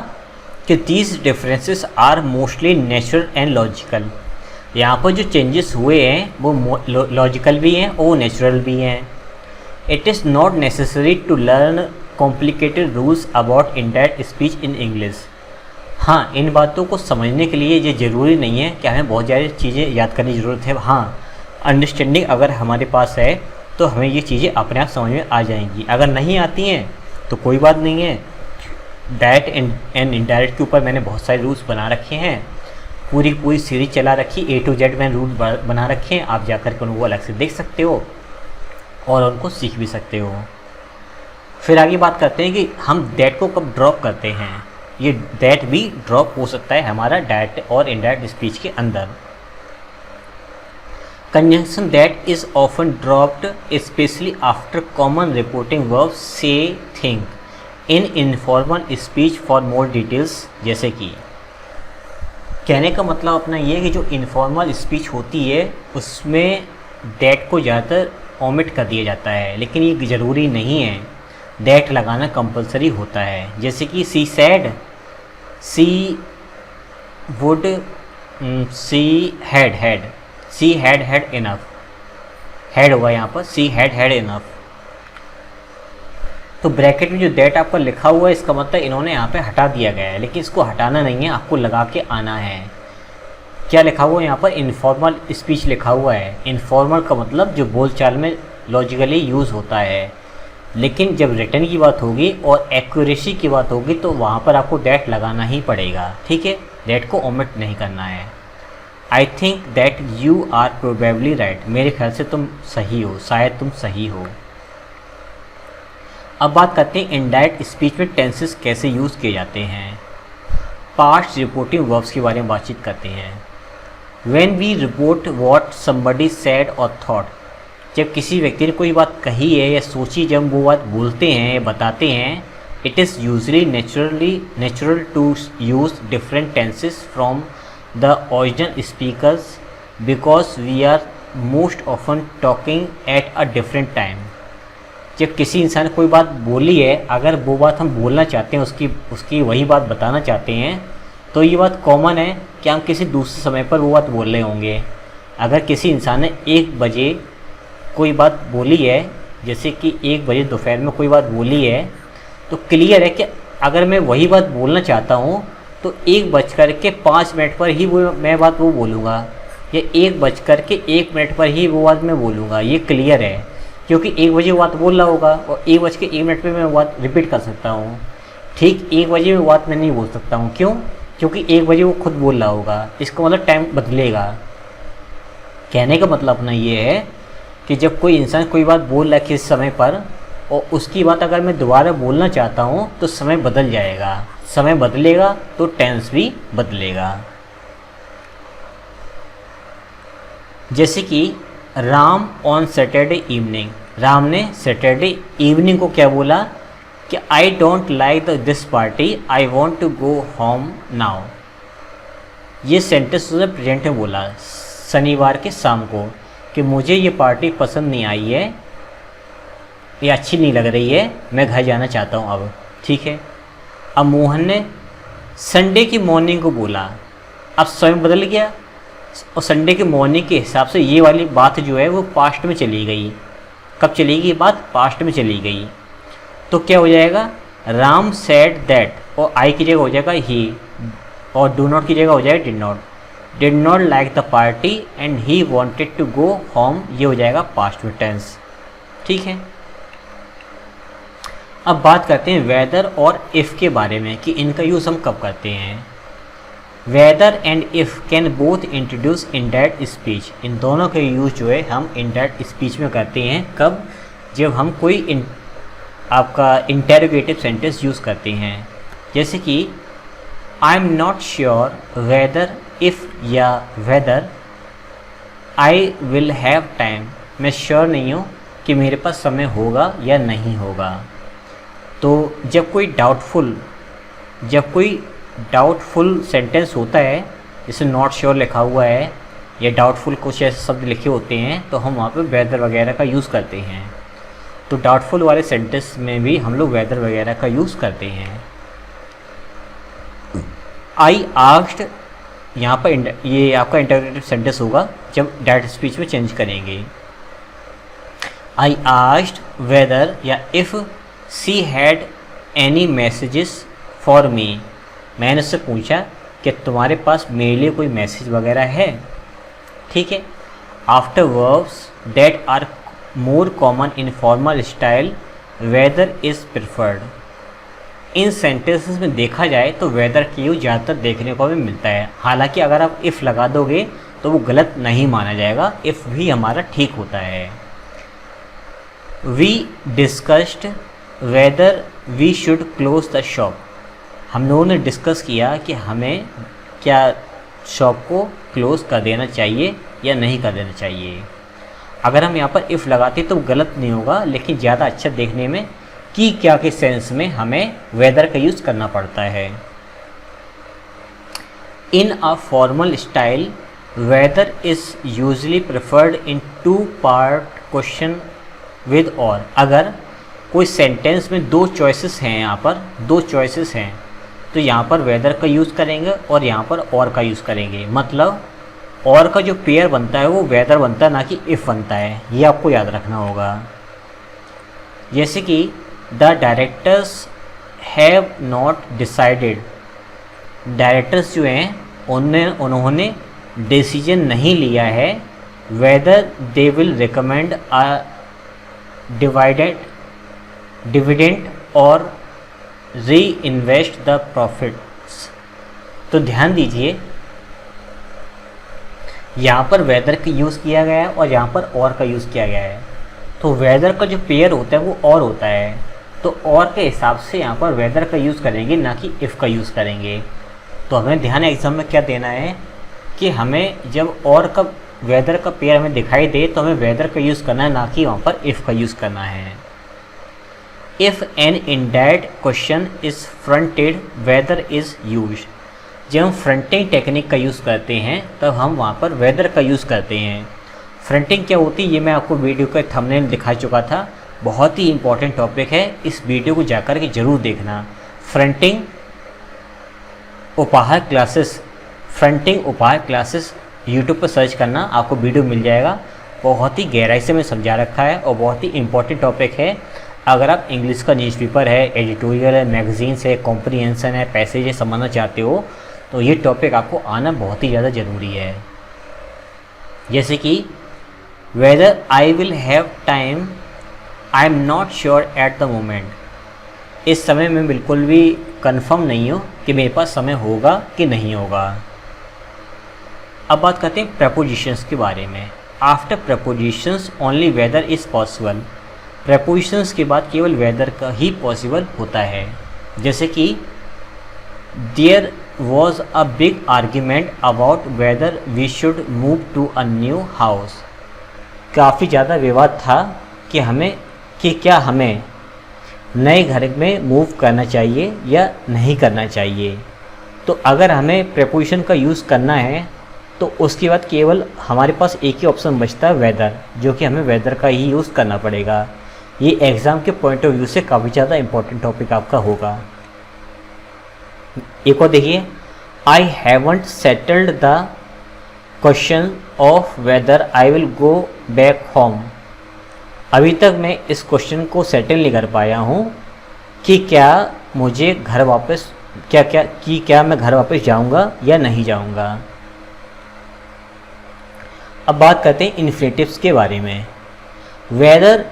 कि these differences are mostly natural and logical. यहाँ पर जो चेंजेस हुए हैं वो लॉजिकल भी हैं और वो नेचुरल भी हैं। It is not necessary to learn complicated rules about indirect speech in English. हाँ, इन बातों को समझने के लिए ये ज़रूरी नहीं है कि हमें बहुत ज़्यादा चीज़ें याद करने की ज़रूरत है। हाँ, अंडरस्टैंडिंग अगर हमारे पास है तो हमें ये चीज़ें अपने आप समझ में आ जाएंगी। अगर नहीं आती हैं तो कोई बात नहीं है, डायरेक्ट एंड इनडायरेक्ट के ऊपर मैंने बहुत सारे रूल्स बना रखे हैं, पूरी सीरीज चला रखी, A to Z मैंने रूल बना रखे हैं। आप जाकर के उनको अलग से देख सकते हो और उनको सीख भी सकते हो। फिर आगे बात करते हैं कि हम दैट को कब ड्रॉप करते हैं। ये दैट भी ड्रॉप हो सकता है हमारा डायरेक्ट और इनडायरेक्ट स्पीच के अंदर। Conjunction that is often dropped specially after common reporting verb say thing in informal speech for more details. जैसे कि कहने का मतलब अपना ये है कि जो इनफॉर्मल स्पीच होती है उसमें दैट को ज़्यादातर ओमिट कर दिया जाता है, लेकिन ये ज़रूरी नहीं है, दैट लगाना कंपलसरी होता है। जैसे कि she said, she would, she had, she had enough, had हुआ यहाँ पर, सी हैड इनफ। तो ब्रैकेट में जो दैट आपका लिखा हुआ है इसका मतलब इन्होंने यहाँ पे हटा दिया गया है, लेकिन इसको हटाना नहीं है, आपको लगा के आना है। क्या लिखा हुआ है यहाँ पर? इनफॉर्मल स्पीच लिखा हुआ है। इनफॉर्मल का मतलब जो बोलचाल में लॉजिकली यूज़ होता है, लेकिन जब रिटर्न की बात होगी और एक्यूरेसी की बात होगी तो वहाँ पर आपको दैट लगाना ही पड़ेगा, ठीक है, दैट को ओमिट नहीं करना है। I think that you are probably right, मेरे ख्याल से तुम सही हो, शायद तुम सही हो। अब बात करते हैं इनडायरेक्ट स्पीच में टेंसेस कैसे यूज़ किए जाते हैं। पास्ट रिपोर्टिंग वर्ब्स के बारे में बातचीत करते हैं। When we report what somebody said or thought, जब किसी व्यक्ति ने कोई बात कही है या सोची, जब वो बात बोलते हैं या बताते हैं, it is usually natural to use different tenses from the original speaker's because we are most often talking at a different time. जब किसी इंसान ने कोई बात बोली है, अगर वो बात हम बोलना चाहते हैं, उसकी वही बात बताना चाहते हैं, तो ये बात कॉमन है कि हम किसी दूसरे समय पर वो बात बोल रहे होंगे। अगर किसी इंसान ने 1 बजे कोई बात बोली है, जैसे कि 1 बजे दोपहर में कोई बात बोली है, तो क्लियर है कि अगर मैं वही बात बोलना चाहता हूँ तो 1:05 पर ही मैं बात बोलूँगा, या 1:01 पर ही वो बात मैं बोलूँगा। ये क्लियर है, क्योंकि 1 बजे वो बात बोल रहा होगा और 1:01 पे मैं वो बात रिपीट कर सकता हूँ। ठीक 1 बजे में बात मैं नहीं बोल सकता हूँ, क्यों? क्योंकि 1 बजे वो खुद बोल रहा होगा, इसका मतलब टाइम बदलेगा। कहने का मतलब अपना ये है कि जब कोई इंसान कोई बात बोल रहा है किस समय पर और उसकी बात अगर मैं दोबारा बोलना चाहता हूँ तो समय बदल जाएगा, समय बदलेगा तो टेंस भी बदलेगा। जैसे कि Ram on Saturday evening, Ram ने सैटरडे इवनिंग को क्या बोला कि I don't like this party, I want to go home now. ये सेंटेंस उसने प्रेजेंट में बोला शनिवार के शाम को कि मुझे ये पार्टी पसंद नहीं आई है, ये अच्छी नहीं लग रही है, मैं घर जाना चाहता हूँ अब, ठीक है। अब मोहन ने संडे की मॉर्निंग को बोला, अब समय बदल गया और संडे के मॉर्निंग के हिसाब से ये वाली बात जो है वो पास्ट में चली गई। कब चली गई बात? पास्ट में चली गई। तो क्या हो जाएगा? राम सेड दैट, और आई की जगह हो जाएगा ही, और डू नॉट की जगह हो जाएगा did not like the party and he wanted to go home. ये हो जाएगा पास्ट में टेंस, ठीक है। अब बात करते हैं वेदर और इफ़ के बारे में कि इनका यूज़ हम कब करते हैं। Whether and if can both introduce indirect speech, इन दोनों का यूज़ जो है हम इनडायरेक्ट स्पीच में करते हैं। कब? जब हम कोई आपका इंटेरोगेटिव सेंटेंस यूज़ करते हैं। जैसे कि I am not sure whether if या whether I will have time, मैं श्योर नहीं हूँ कि मेरे पास समय होगा या नहीं होगा। तो जब कोई डाउटफुल सेंटेंस होता है, जैसे नॉट श्योर लिखा हुआ है या डाउटफुल कुछ ऐसे शब्द लिखे होते हैं, तो हम वहाँ पे वेदर वगैरह का यूज़ करते हैं। तो डाउटफुल वाले सेंटेंस में भी हम लोग वेदर वगैरह का यूज़ करते हैं। आई आस्क्ड, यहाँ पर ये आपका इंटरगेटिव सेंटेंस होगा जब डायरेक्ट स्पीच में चेंज करेंगे। आई आस्क्ड वेदर या if she had any messages for me, मैंने उससे पूछा कि तुम्हारे पास मेरे लिए कोई मैसेज वगैरह है, ठीक है। After verbs that are more common in formal style, whether is preferred. इन सेंटेंसेस में देखा जाए तो वेदर की यूज ज़्यादातर देखने को भी मिलता है। हालांकि अगर आप इफ़ लगा दोगे तो वो गलत नहीं माना जाएगा, इफ़ भी हमारा ठीक होता है। We discussed whether we should close the shop. हम लोगों ने डिस्कस किया कि हमें क्या शॉप को क्लोज़ कर देना चाहिए या नहीं कर देना चाहिए। अगर हम यहाँ पर इफ़ लगाते तो गलत नहीं होगा, लेकिन ज़्यादा अच्छा देखने में कि क्या के सेंस में हमें वेदर का यूज़ करना पड़ता है। In a formal style, whether is usually preferred in 2 part question with और। अगर कोई सेंटेंस में 2 चॉइसेस हैं, यहाँ पर 2 चॉइसेस हैं, तो यहाँ पर वेदर का यूज़ करेंगे और यहाँ पर और का यूज़ करेंगे। मतलब और का जो पेयर बनता है वो वेदर बनता है, ना कि इफ़ बनता है। ये आपको याद रखना होगा। जैसे कि the directors have not decided. Directors जो हैं उन्होंने डिसीजन नहीं लिया है whether they will recommend a dividend और री इन्वेस्ट द प्रॉफिट्स। तो ध्यान दीजिए, यहाँ पर वेदर का यूज़ किया गया है और यहाँ पर और का यूज़ किया गया है। तो वेदर का जो पेयर होता है वो और होता है, तो और के हिसाब से यहाँ पर वेदर का यूज़ करेंगे, ना कि इफ़ का यूज़ करेंगे। तो हमें ध्यान एग्जाम में क्या देना है कि हमें जब और का वेदर का पेयर हमें दिखाई दे तो हमें वेदर का यूज़ करना है, ना कि वहाँ पर इफ़ का यूज़ करना है। If an indirect question is fronted, whether is used. जब हम फ्रंटिंग टेक्निक का यूज़ करते हैं तब हम वहाँ पर वेदर का यूज़ करते हैं। फ्रंटिंग क्या होती है ये मैं आपको वीडियो के थंबनेल दिखा चुका था, बहुत ही इंपॉर्टेंट टॉपिक है, इस वीडियो को जाकर के ज़रूर देखना। फ्रंटिंग उपहार क्लासेस, फ्रंटिंग उपहार क्लासेस यूट्यूब पर सर्च करना, आपको वीडियो मिल जाएगा। बहुत ही गहराई से मैं समझा रखा है और बहुत ही इंपॉर्टेंट टॉपिक है। अगर आप इंग्लिश का न्यूज़पेपर है, एडिटोरियल है, मैगजीन्स है, कॉम्प्रिहेंशन है, पैसेज है समझना चाहते हो तो ये टॉपिक आपको आना बहुत ही ज़्यादा ज़रूरी है। जैसे कि weather I will have time, I am not sure at the moment. इस समय मैं बिल्कुल भी कंफर्म नहीं हूँ कि मेरे पास समय होगा कि नहीं होगा। अब बात करते हैं प्रपोजिशंस के बारे में। After prepositions only whether is possible. Prepositions के बाद केवल वेदर का ही पॉसिबल होता है। जैसे कि there was a big argument about whether we should move to a new house. काफ़ी ज़्यादा विवाद था कि क्या हमें नए घर में मूव करना चाहिए या नहीं करना चाहिए। तो अगर हमें प्रपोजिशन का यूज़ करना है तो उसके बाद केवल हमारे पास एक ही ऑप्शन बचता है वेदर, जो कि हमें वेदर का ही यूज़ करना पड़ेगा। ये एग्ज़ाम के पॉइंट ऑफ व्यू से काफ़ी ज़्यादा इंपॉर्टेंट टॉपिक आपका होगा। एक और देखिए, I haven't settled the question of weather I will go back home. अभी तक मैं इस क्वेश्चन को सेटल नहीं कर पाया हूँ कि क्या मुझे घर वापस क्या मैं घर वापस जाऊँगा या नहीं जाऊँगा। अब बात करते हैं इन्फिनेटिव्स के बारे में। Whether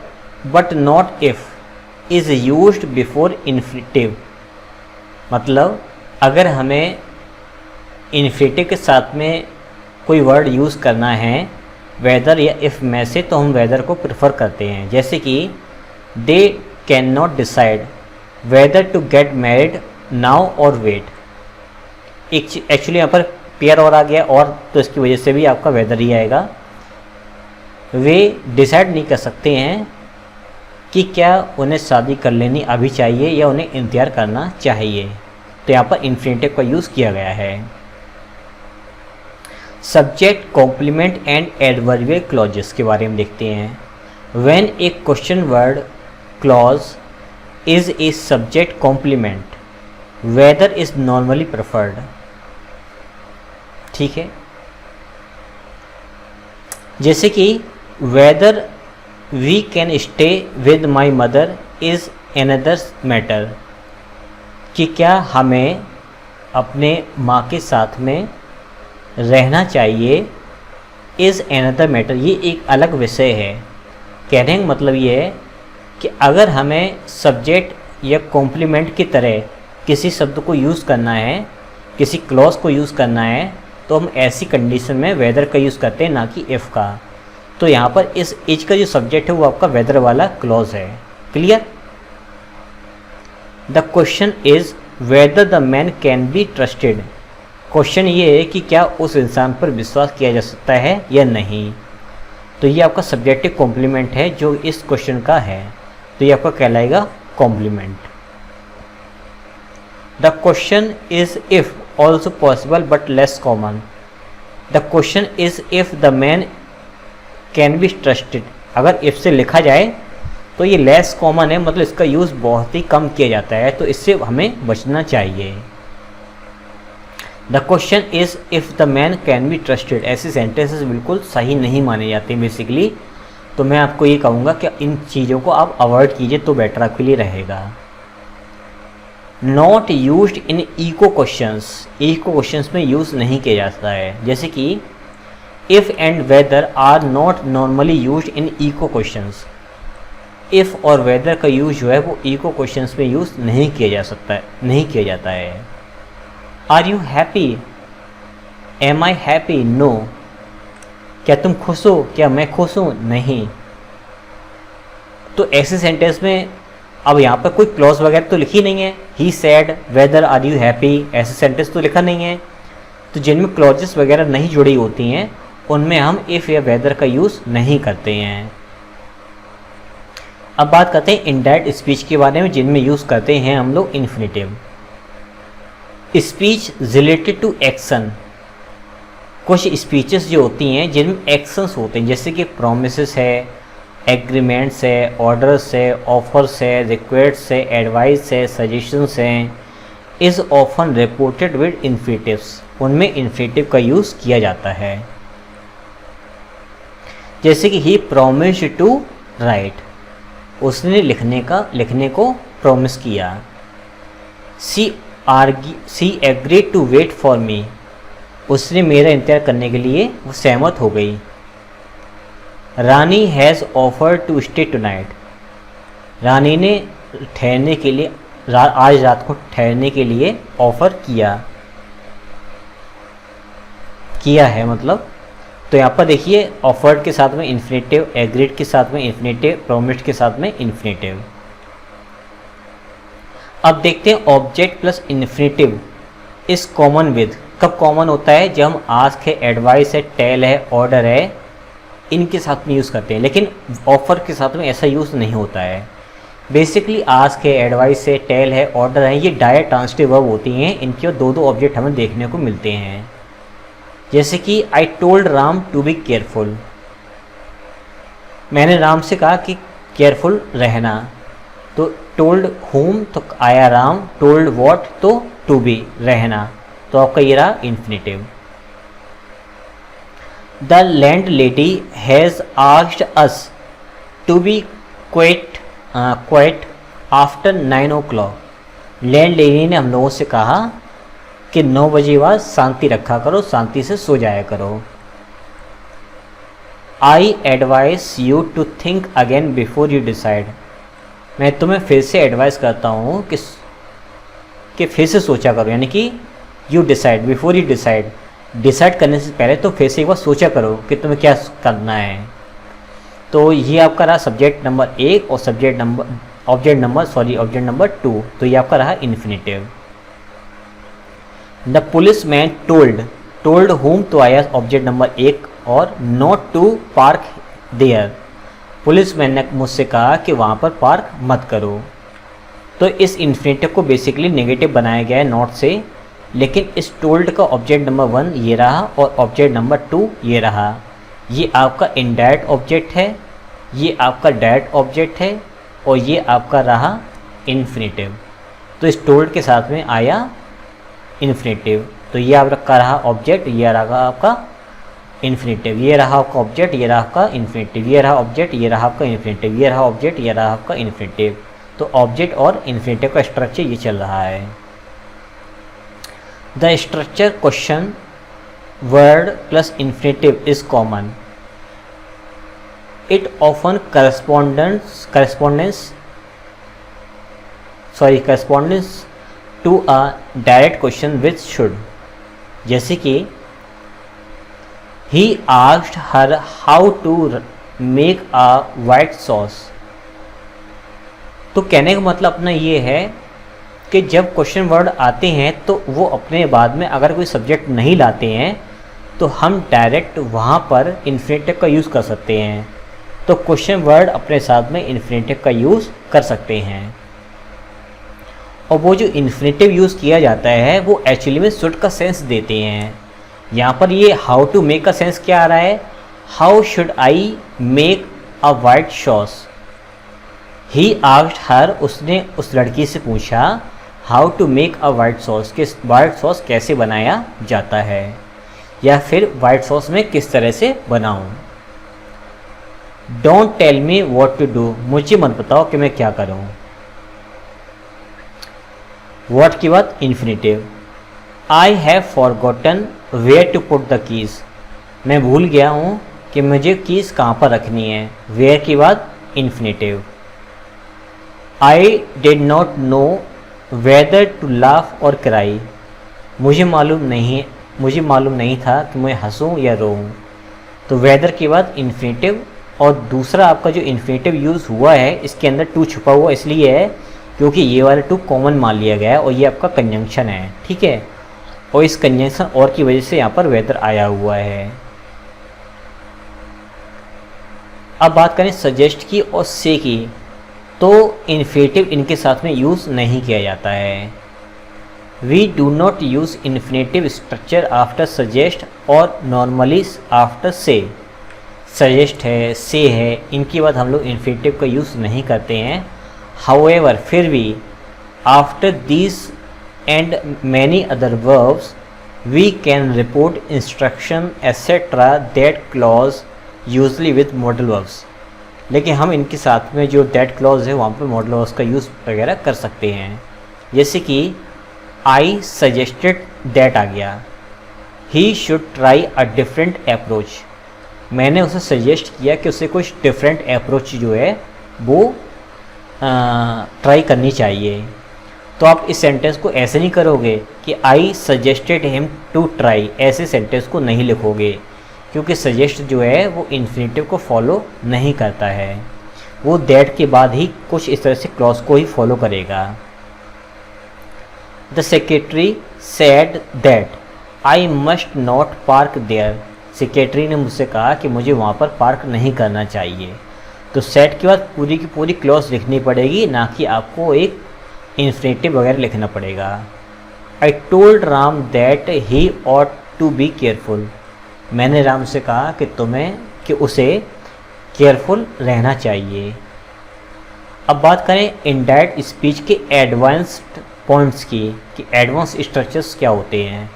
but not if is used before infinitive. मतलब अगर हमें इन्फिनेटिव के साथ में कोई वर्ड यूज़ करना है वेदर या इफ़ में से, तो हम वेदर को प्रेफर करते हैं। जैसे कि they can not decide whether to get married now or wait. Actually यहाँ पर पेयर और आ गया और, तो इसकी वजह से भी आपका वेदर ही आएगा। वे डिसाइड नहीं कर सकते हैं कि क्या उन्हें शादी कर लेनी अभी चाहिए या उन्हें इंतज़ार करना चाहिए। तो यहाँ पर इन्फिनेटिव का यूज़ किया गया है। Subject, complement and adverbial clauses के बारे में देखते हैं। When a question word clause is a subject complement, whether is normally preferred. ठीक है, जैसे कि whether we can stay with my mother is another matter, कि क्या हमें अपने माँ के साथ में रहना चाहिए, इज़ एनदर मैटर, ये एक अलग विषय है। कहने का मतलब ये है कि अगर हमें सब्जेक्ट या कॉम्प्लीमेंट की तरह किसी शब्द को यूज़ करना है, किसी क्लॉज को यूज़ करना है, तो हम ऐसी कंडीशन में वेदर का यूज़ करते हैं, ना कि इफ़ का। तो यहाँ पर इस इज का जो सब्जेक्ट है वो आपका वेदर वाला क्लॉज है। Clear? The question is whether the man can be trusted. Question ये है कि क्या उस इंसान पर विश्वास किया जा सकता है या नहीं। तो ये आपका सब्जेक्टिव कॉम्प्लीमेंट है जो इस क्वेश्चन का है, तो ये आपका कहलाएगा complement. The question is if also possible but less common. The question is if the man can be trusted. अगर इफ से लिखा जाए तो ये लेस कॉमन है, मतलब इसका यूज़ बहुत ही कम किया जाता है, तो इससे हमें बचना चाहिए। The question is if the man can be trusted, ऐसे सेंटेंसेस बिल्कुल सही नहीं माने जाते बेसिकली। तो मैं आपको ये कहूँगा कि इन चीज़ों को आप अवॉइड कीजिए तो बेटर आपके लिए रहेगा। Not used in echo questions. Echo questions में यूज़ नहीं किया जाता है, जैसे कि if and whether are not normally used in echo questions. If और वेदर का यूज़ जो है वो इको क्वेश्चंस में यूज़ नहीं किया जा सकता है, नहीं किया जाता है। Are you happy? Am I happy? No. क्या तुम खुश हो? क्या मैं खुश हूँ? नहीं। तो ऐसे सेंटेंस में अब यहाँ पर कोई क्लॉज वगैरह तो लिखी नहीं है। He said whether are you happy, ऐसे सेंटेंस तो लिखा नहीं है। तो जिनमें क्लॉजेस वगैरह नहीं जुड़ी होती हैं उनमें हम इफ़ या वेदर का यूज़ नहीं करते हैं। अब बात करते हैं इनडायरेक्ट स्पीच के बारे में, जिनमें यूज़ करते हैं हम लोग infinitive. Speech related to action. कुछ स्पीचेस जो होती हैं जिनमें एक्शंस होते हैं, जैसे कि प्रोमिसेस है, एग्रीमेंट्स है, ऑर्डर्स है, ऑफर्स है, रिक्वेस्ट है, एडवाइस है, सजेशंस हैं, is often reported with infinitives. उनमें इन्फिनेटिव का यूज़ किया जाता है। जैसे कि ही प्रोमिस्ड टू राइट, उसने लिखने को प्रॉमिस किया। She agreed to wait for me, उसने मेरा इंतजार करने के लिए वो सहमत हो गई। Rani has offered to stay tonight, Rani ने ठहरने के लिए आज रात को ठहरने के लिए ऑफ़र किया है मतलब। तो यहाँ पर देखिए ऑफर्ड के साथ में इन्फिनेटिव, एग्रीड के साथ में इन्फिनेटिव, प्रॉमिस्ड के साथ में इन्फिनेटिव। अब देखते हैं ऑब्जेक्ट प्लस इन्फिनेटिव इस कॉमन विद। कब कॉमन होता है? जब हम आस्क है, एडवाइस है, टेल है, ऑर्डर है, इनके साथ में यूज़ करते हैं। लेकिन ऑफर के साथ में ऐसा यूज़ नहीं होता है। बेसिकली आस्क है, एडवाइस है, टेल है, ऑर्डर है, ये डायरेक्ट ट्रांसिटिव वर्ब होती हैं। इनके दो ऑब्जेक्ट हमें देखने को मिलते हैं। जैसे कि I told Ram to be careful, मैंने राम से कहा कि केयरफुल रहना। तो टोल्ड होम तो आया राम, टोल्ड वॉट तो टू बी रहना, तो आपका ये रहा infinitive. The landlady has asked us to be quiet after 9 o'clock। Landlady ने हम लोगों से कहा कि 9 बजे बाद शांति रखा करो, शांति से सो जाया करो। I advise you to think again before you decide, मैं तुम्हें फिर से एडवाइस करता हूँ कि फिर से सोचा करो, यानी कि you decide before you decide, decide करने से पहले तो फिर से एक बार सोचा करो कि तुम्हें क्या करना है। तो ये आपका रहा सब्जेक्ट नंबर 1 और ऑब्जेक्ट नंबर 2। तो ये आपका रहा infinitive. The policeman told whom तो आया ऑब्जेक्ट नंबर 1 और not to park there, policeman ने मुझसे कहा कि वहाँ पर पार्क मत करो। तो इस इन्फिनेटिव को बेसिकली नेगेटिव बनाया गया है नॉट से, लेकिन इस टोल्ड का ऑब्जेक्ट नंबर 1 ये रहा और ऑब्जेक्ट नंबर 2 ये रहा। ये आपका इनडायरेक्ट ऑब्जेक्ट है, ये आपका डायरेक्ट ऑब्जेक्ट है और ये आपका रहा इन्फिनेटिव। तो इस टोल्ड के साथ में आया इन्फिनेटिव। तो ये आपका रहा ऑब्जेक्ट, ये रहा आपका इन्फिनेटिव, ये रहा आपका ऑब्जेक्ट, ये रहा आपका इन्फिनेटिव, ये रहा ऑब्जेक्ट, ये रहा आपका इन्फिनेटिव, ये रहा ऑब्जेक्ट, ये रहा आपका इन्फिनेटिव। तो ऑब्जेक्ट और इन्फिनेटिव का स्ट्रक्चर ये चल रहा है। The structure question word plus infinitive is common. It often correspondence to a direct question which should. जैसे कि he asked her how to make a white sauce. तो कहने का मतलब अपना ये है कि जब क्वेश्चन वर्ड आते हैं तो वो अपने बाद में अगर कोई सब्जेक्ट नहीं लाते हैं तो हम डायरेक्ट वहाँ पर इन्फिनेटिव का यूज़ कर सकते हैं। तो क्वेश्चन वर्ड अपने साथ में इन्फिनेटिव का यूज़ कर सकते हैं। और वो जो इन्फिनेटिव यूज़ किया जाता है वो एक्चुअली में शुड का सेंस देते हैं। यहाँ पर ये हाउ टू मेक का सेंस क्या आ रहा है, how should I make a white sauce. He asked her, उसने उस लड़की से पूछा, how to make a white sauce, कि वाइट सॉस कैसे बनाया जाता है, या फिर वाइट सॉस में किस तरह से बनाऊं। Don't tell me what to do, मुझे मत बताओ कि मैं क्या करूं। व्हाट के बाद infinitive. I have forgotten where to put the keys, मैं भूल गया हूँ कि मुझे कीज़ कहाँ पर रखनी है। वेयर के बाद infinitive. I did not know whether to laugh or cry, मुझे मालूम नहीं था कि मैं हंसूं या रोऊं। तो वेदर के बाद इन्फिनेटिव। और दूसरा आपका जो इन्फिनेटिव यूज़ हुआ है इसके अंदर टू छुपा हुआ इसलिए है क्योंकि ये वाला टू कॉमन मान लिया गया है और ये आपका कंजंक्शन है, ठीक है। और इस कंजंक्शन और की वजह से यहाँ पर वेदर आया हुआ है। अब बात करें सजेस्ट की और से की, तो इन्फिनेटिव इनके साथ में यूज़ नहीं किया जाता है। We do not use infinitive structure after suggest or normally after say. Suggest है, से है, इनके बाद हम लोग इन्फिनेटिव का यूज़ नहीं करते हैं। हाउएवर, फिर भी after this and many other verbs we can report instruction etcetera that clause usually with modal verbs. लेकिन हम इनके साथ में जो दैट क्लॉज है वहाँ पर मॉडल वर्ब्स का यूज़ वगैरह कर सकते हैं। जैसे कि आई सजेस्टेड दैट आ गया, he should try a different approach, मैंने उसे सजेस्ट किया कि उसे कुछ डिफरेंट अप्रोच जो है वो ट्राई करनी चाहिए। तो आप इस सेंटेंस को ऐसे नहीं करोगे कि I suggested him to try, ऐसे सेंटेंस को नहीं लिखोगे क्योंकि सजेस्ट जो है वो इन्फिनेटिव को फॉलो नहीं करता है, वो दैट के बाद ही कुछ इस तरह से क्लॉज को ही फॉलो करेगा। The secretary said that I must not park there, secretary ने मुझसे कहा कि मुझे वहाँ पर पार्क नहीं करना चाहिए। तो सेट के बाद पूरी की पूरी क्लॉज लिखनी पड़ेगी, ना कि आपको एक इन्फिनेटिव वगैरह लिखना पड़ेगा। I told Ram that he ought to be careful, मैंने राम से कहा कि उसे केयरफुल रहना चाहिए। अब बात करें इनडायरेक्ट स्पीच के एडवांस्ड पॉइंट्स की कि एडवांस स्ट्रक्चर्स क्या होते हैं।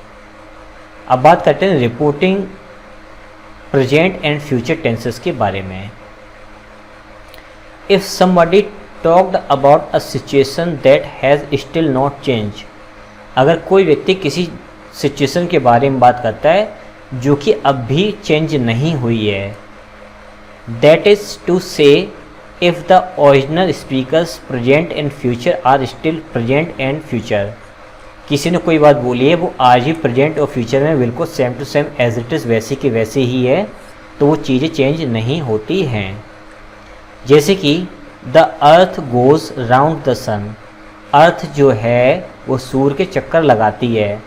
अब बात करते हैं reporting present and future tenses के बारे में। If somebody talked about a situation that has still not change, अगर कोई व्यक्ति किसी सिचुएशन के बारे में बात करता है जो कि अब भी चेंज नहीं हुई है, that is to say if the original speaker's present and future are still present and future, किसी ने कोई बात बोली है वो आज भी प्रेजेंट और फ्यूचर में बिल्कुल same to same as it is वैसे की वैसे ही है, तो वो चीज़ें चेंज नहीं होती हैं। जैसे कि the earth goes round the sun, earth जो है वो सूर्य के चक्कर लगाती है।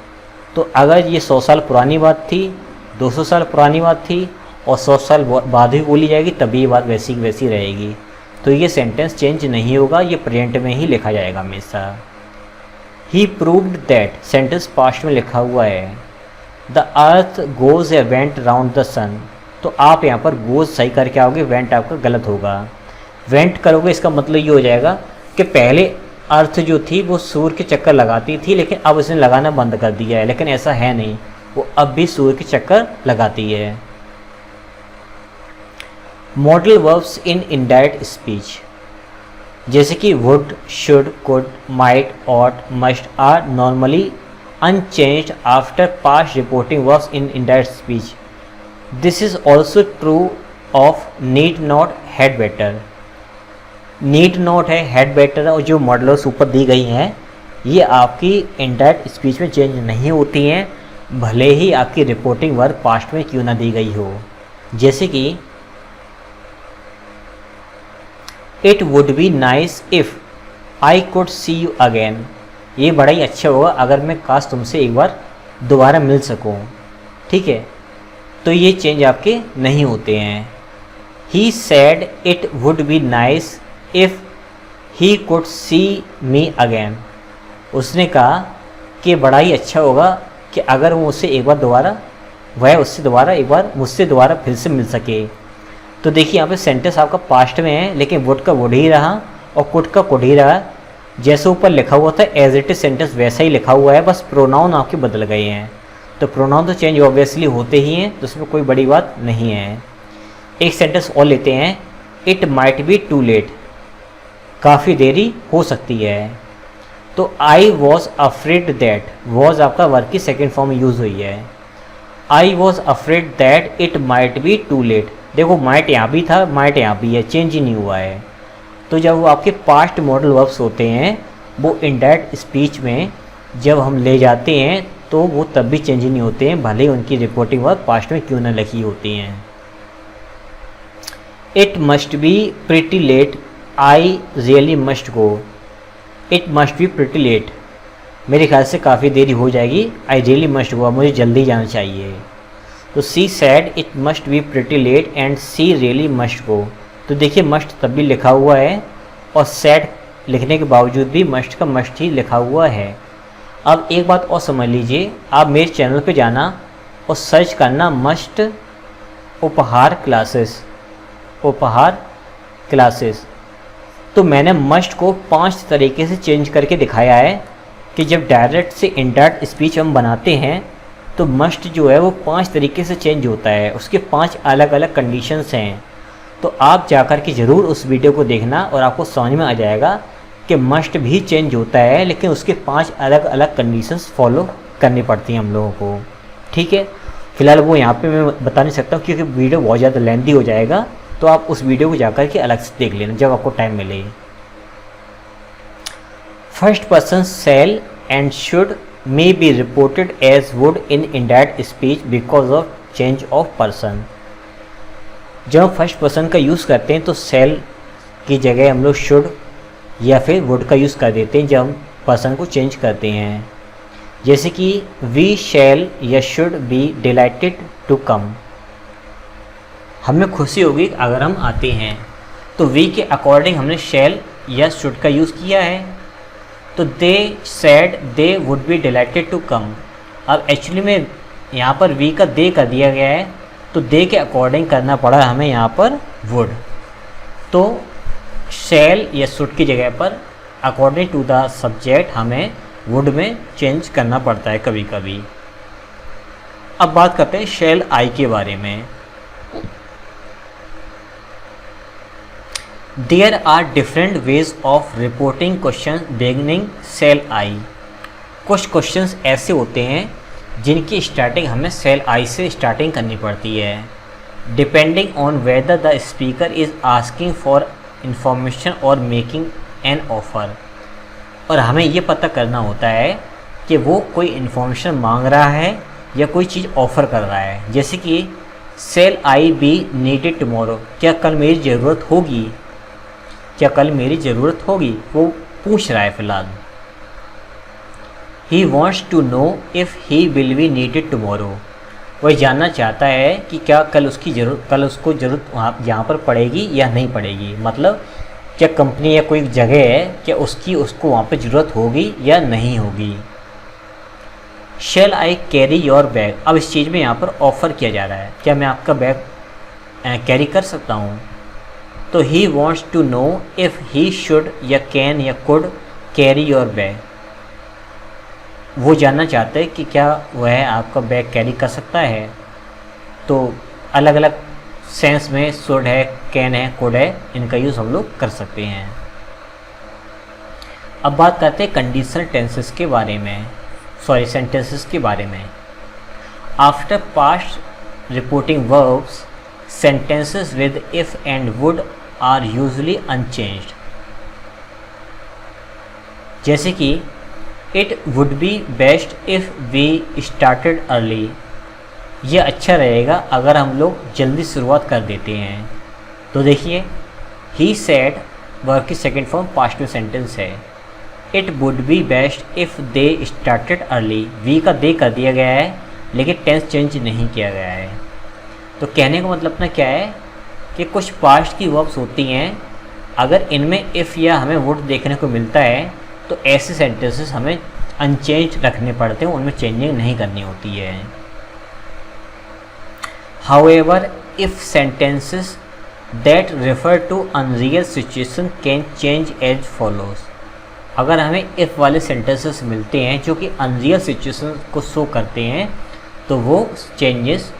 तो अगर ये 100 साल पुरानी बात थी, 200 साल पुरानी बात थी और 100 साल बाद भी बोली जाएगी तभी ये बात वैसी की वैसी रहेगी, तो ये सेंटेंस चेंज नहीं होगा, ये प्रेजेंट में ही लिखा जाएगा हमेशा। He proved that, sentence past में लिखा हुआ है। The earth goes a went round the sun, तो आप यहाँ पर गोज़ सही करके आओगे, वेंट आपका गलत होगा। वेंट करोगे इसका मतलब ये हो जाएगा कि पहले अर्थ जो थी वो सूर्य के चक्कर लगाती थी लेकिन अब उसने लगाना बंद कर दिया है, लेकिन ऐसा है नहीं, वो अब भी सूर्य के चक्कर लगाती है। Modal verbs in indirect speech, जैसे कि would, should, could, might, ought, must are normally unchanged after past reporting verbs in indirect speech. This is also true of need not had better. Need not है, had better और जो models ऊपर दी गई हैं ये आपकी इनडायरेक्ट स्पीच में change नहीं होती हैं, भले ही आपकी रिपोर्टिंग वर्ब पास्ट में क्यों ना दी गई हो। जैसे कि it would be nice if I could see you again. ये बड़ा ही अच्छा होगा अगर मैं काश तुमसे एक बार दोबारा मिल सकूं। ठीक है, तो ये चेंज आपके नहीं होते हैं। He said it would be nice if he could see me again. उसने कहा कि बड़ा ही अच्छा होगा कि अगर वो उससे एक बार दोबारा वह उससे दोबारा एक बार मुझसे दोबारा फिर से मिल सके। तो देखिए यहाँ पे सेंटेंस आपका पास्ट में है लेकिन वुड का वुड ही रहा और कुड का कुड ही रहा। जैसे ऊपर लिखा हुआ था एज इट इज सेंटेंस वैसा ही लिखा हुआ है, बस प्रोनाउन आपके बदल गए हैं। तो प्रोनाउन तो चेंज ऑब्वियसली होते ही हैं, तो उसमें कोई बड़ी बात नहीं है। एक सेंटेंस और लेते हैं, it might be too late. काफ़ी देरी हो सकती है। तो I was afraid that, was आपका वर्क की सेकेंड फॉर्म में यूज़ हुई है। I was afraid that it might be too late. देखो माइट यहाँ भी था, माइट यहाँ भी है, चेंज ही नहीं हुआ है। तो जब वो आपके पास्ट मॉडल वर्ब्स होते हैं वो इनडायरेक्ट स्पीच में जब हम ले जाते हैं तो वो तब भी चेंज नहीं होते हैं, भले ही उनकी रिपोर्टिंग वर्ब पास्ट में क्यों ना लिखी होती हैं। It must be pretty late, I really must go. It must be pretty late, मेरे ख्याल से काफ़ी देरी हो जाएगी। आई रियली मस्ट गो, मुझे जल्दी जाना चाहिए। तो she said it must be pretty late and she really must go. तो देखिए मस्ट तब भी लिखा हुआ है और सैड लिखने के बावजूद भी मस्ट का मस्ट ही लिखा हुआ है। अब एक बात और समझ लीजिए, आप मेरे चैनल पे जाना और सर्च करना मस्ट उपहार क्लासेस, उपहार क्लासेस। तो मैंने मस्ट को 5 तरीके से चेंज करके दिखाया है कि जब डायरेक्ट से इनडायरेक्ट स्पीच हम बनाते हैं तो मस्ट जो है वो 5 तरीके से चेंज होता है, उसके 5 अलग अलग कंडीशंस हैं। तो आप जाकर के ज़रूर उस वीडियो को देखना और आपको समझ में आ जाएगा कि मस्ट भी चेंज होता है लेकिन उसके 5 अलग अलग कंडीशंस फॉलो करनी पड़ती हैं हम लोगों को। ठीक है, फिलहाल वो यहाँ पे मैं बता नहीं सकता क्योंकि वीडियो बहुत ज़्यादा लेंथी हो जाएगा, तो आप उस वीडियो को जाकर के अलग से देख लेना जब आपको टाइम मिले। First person shall and should may be reported as would in indirect speech because of change of person. जब हम फर्स्ट पर्सन का यूज़ करते हैं तो शैल की जगह हम लोग शुड या फिर वुड का यूज़ कर देते हैं जब हम पर्सन को चेंज करते हैं। जैसे कि वी शैल या should be delighted to come, हमें खुशी होगी अगर हम आते हैं। तो वी के अकॉर्डिंग हमने शैल या शुड का यूज़ किया है। तो they said they would be delighted to come. अब एक्चुअली में यहाँ पर वी का दे कर दिया गया है तो दे के अकॉर्डिंग करना पड़ा हमें यहाँ पर वुड। तो शैल या शुड की जगह पर अकॉर्डिंग टू द सब्जेक्ट हमें वुड में चेंज करना पड़ता है कभी कभी। अब बात करते हैं शैल आई के बारे में। There are different ways of reporting question beginning shall I. कुछ क्वेश्चंस ऐसे होते हैं जिनकी स्टार्टिंग हमें शैल आई से स्टार्टिंग करनी पड़ती है, depending on whether the speaker is asking for information और मेकिंग एन ऑफ़र। और हमें ये पता करना होता है कि वो कोई इन्फॉर्मेशन मांग रहा है या कोई चीज़ ऑफ़र कर रहा है। जैसे कि शैल आई बी नीडेड टुमारो, क्या कल मेरी ज़रूरत होगी, क्या कल मेरी ज़रूरत होगी, वो पूछ रहा है फ़िलहाल। He wants to know if he will be needed tomorrow, वह जानना चाहता है कि क्या कल उसको ज़रूरत वहाँ यहाँ पर पड़ेगी या नहीं पड़ेगी। मतलब क्या कंपनी या कोई जगह है क्या उसको वहाँ पे ज़रूरत होगी या नहीं होगी। शैल आई कैरी योर बैग, अब इस चीज़ में यहाँ पर ऑफ़र किया जा रहा है, क्या मैं आपका बैग कैरी कर सकता हूँ। तो he wants to know if he should या कैन या कुड कैरी योर बैग, वो जानना चाहते हैं कि क्या वह आपका बैग कैरी कर सकता है। तो अलग अलग सेंस में शुड है, कैन है, कुड है, इनका यूज़ हम लोग कर सकते हैं। अब बात करते हैं कंडीशनल टेंसेस के बारे में, सेंटेंसेस के बारे में। After past reporting verbs sentences with if and would are usually unchanged. जैसे कि it would be best if we started early. यह अच्छा रहेगा अगर हम लोग जल्दी शुरुआत कर देते हैं। तो देखिए he said वर्ब की सेकेंड फॉर्म पास्ट में सेंटेंस है। It would be best if they started early. V का दे कर दिया गया है लेकिन टेंस चेंज नहीं किया गया है। तो कहने का मतलब अपना क्या है कि कुछ पास्ट की वर्ब्स होती हैं, अगर इनमें इफ़ या हमें वुड देखने को मिलता है तो ऐसे सेंटेंसेस हमें अनचेंज रखने पड़ते हैं, उनमें चेंजिंग नहीं करनी होती है। However if sentences that refer to unreal situation can change as follows. अगर हमें इफ़ वाले सेंटेंसेस मिलते हैं जो कि अनरियल सिचुएशन को शो करते हैं तो वो चेंजेस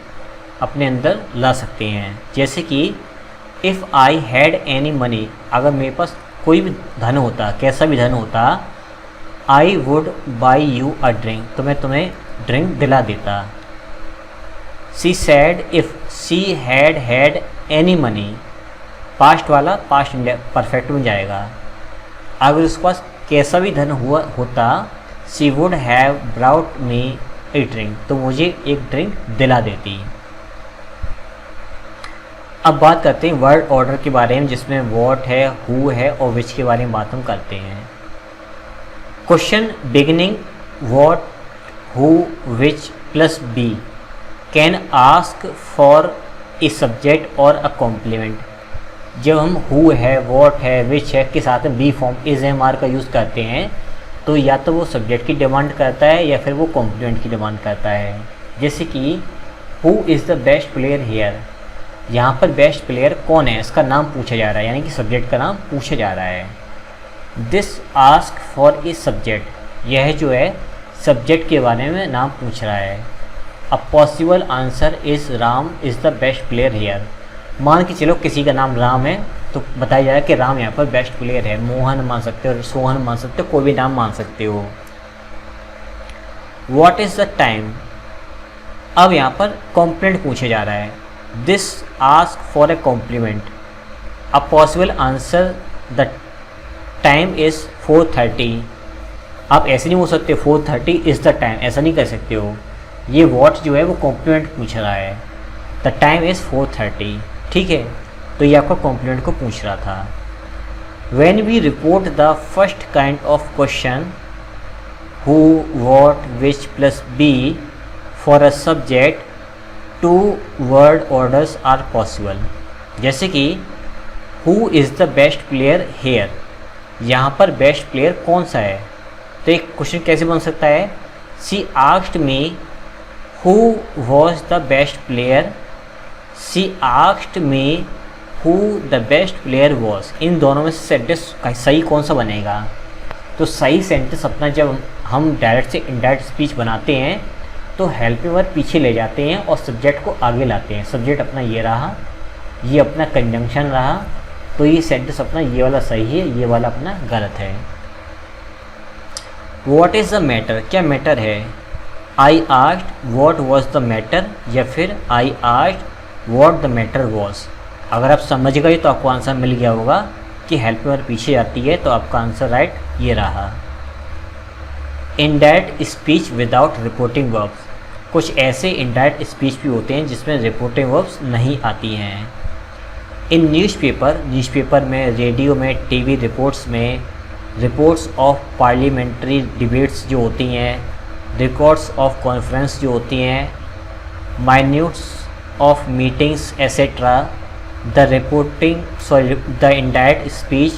अपने अंदर ला सकते हैं। जैसे कि if I had any money, अगर मेरे पास कोई भी धन होता, कैसा भी धन होता, I would buy you a drink, तो मैं तुम्हें ड्रिंक दिला देता। She said if she had any money, past वाला पास्ट परफेक्ट में जाएगा। अगर उसके पास कैसा भी धन हुआ होता, she would have brought me A drink, तो मुझे एक ड्रिंक दिला देती। अब बात करते हैं वर्ड ऑर्डर के बारे में, जिसमें व्हाट है, हु है और विच के बारे में बात हम करते हैं। Question beginning what, who, which plus be can ask for a subject और अ कॉम्प्लीमेंट। जब हम हु है, व्हाट है, विच है के साथ में be form is am are का यूज़ करते हैं तो या तो वो सब्जेक्ट की डिमांड करता है या फिर वो कॉम्प्लीमेंट की डिमांड करता है। जैसे कि who is the best player here, यहाँ पर बेस्ट प्लेयर कौन है इसका नाम पूछा जा रहा है, यानी कि सब्जेक्ट का नाम पूछा जा रहा है। This ask for a subject, यह जो है सब्जेक्ट के बारे में नाम पूछ रहा है। A possible answer is Ram is the best player here. मान के चलो किसी का नाम राम है तो बताया जा रहा है कि राम यहाँ पर बेस्ट प्लेयर है। मोहन मान सकते हो, सोहन मान सकते हो, कोई भी नाम मान सकते हो। व्हाट इज़ द टाइम, अब यहाँ पर कॉम्प्लीमेंट पूछा जा रहा है। This ask for a complement. A possible answer the time is 4:30। आप ऐसे नहीं बोल सकते 4:30 इज़ द टाइम, ऐसा नहीं कर सकते हो। ये व्हाट जो है वो कॉम्प्लीमेंट पूछ रहा है, द टाइम इज़ 4:30, ठीक है। तो ये आपका कॉम्प्लीमेंट को पूछ रहा था। When we report the first kind of question who, what, which plus be for a subject, two word orders are possible. जैसे कि who is the best player here, यहाँ पर बेस्ट प्लेयर कौन सा है, तो एक क्वेश्चन कैसे बन सकता है। She asked me who was the best player, she asked me who the best player was. इन दोनों में से सेंटेंस सही कौन सा बनेगा, तो सही सेंटेंस अपना जब हम डायरेक्ट से इनडायरेक्ट स्पीच बनाते हैं तो हेल्प वर्ब पीछे ले जाते हैं और सब्जेक्ट को आगे लाते हैं। सब्जेक्ट अपना ये रहा, ये अपना कंजंक्शन रहा, तो ये सेंटेंस अपना ये वाला सही है, ये वाला अपना गलत है। व्हाट इज़ द मैटर, क्या मैटर है। I asked what was the matter या फिर I asked what the matter was. अगर आप समझ गए तो आपको आंसर मिल गया होगा कि हेल्प वर्ब पीछे आती है, तो आपका आंसर राइट ये रहा। Indirect speech without reporting verbs, कुछ ऐसे इनडायरेक्ट स्पीच भी होते हैं जिसमें रिपोर्टिंग वर्ब्स नहीं आती हैं। इन न्यूज़पेपर में, रेडियो में, टीवी रिपोर्ट्स में, रिपोर्ट्स ऑफ पार्लियामेंट्री डिबेट्स जो होती हैं, रिकॉर्ड्स ऑफ कॉन्फ्रेंस जो होती हैं, minutes of meetings etcetera, the indirect speech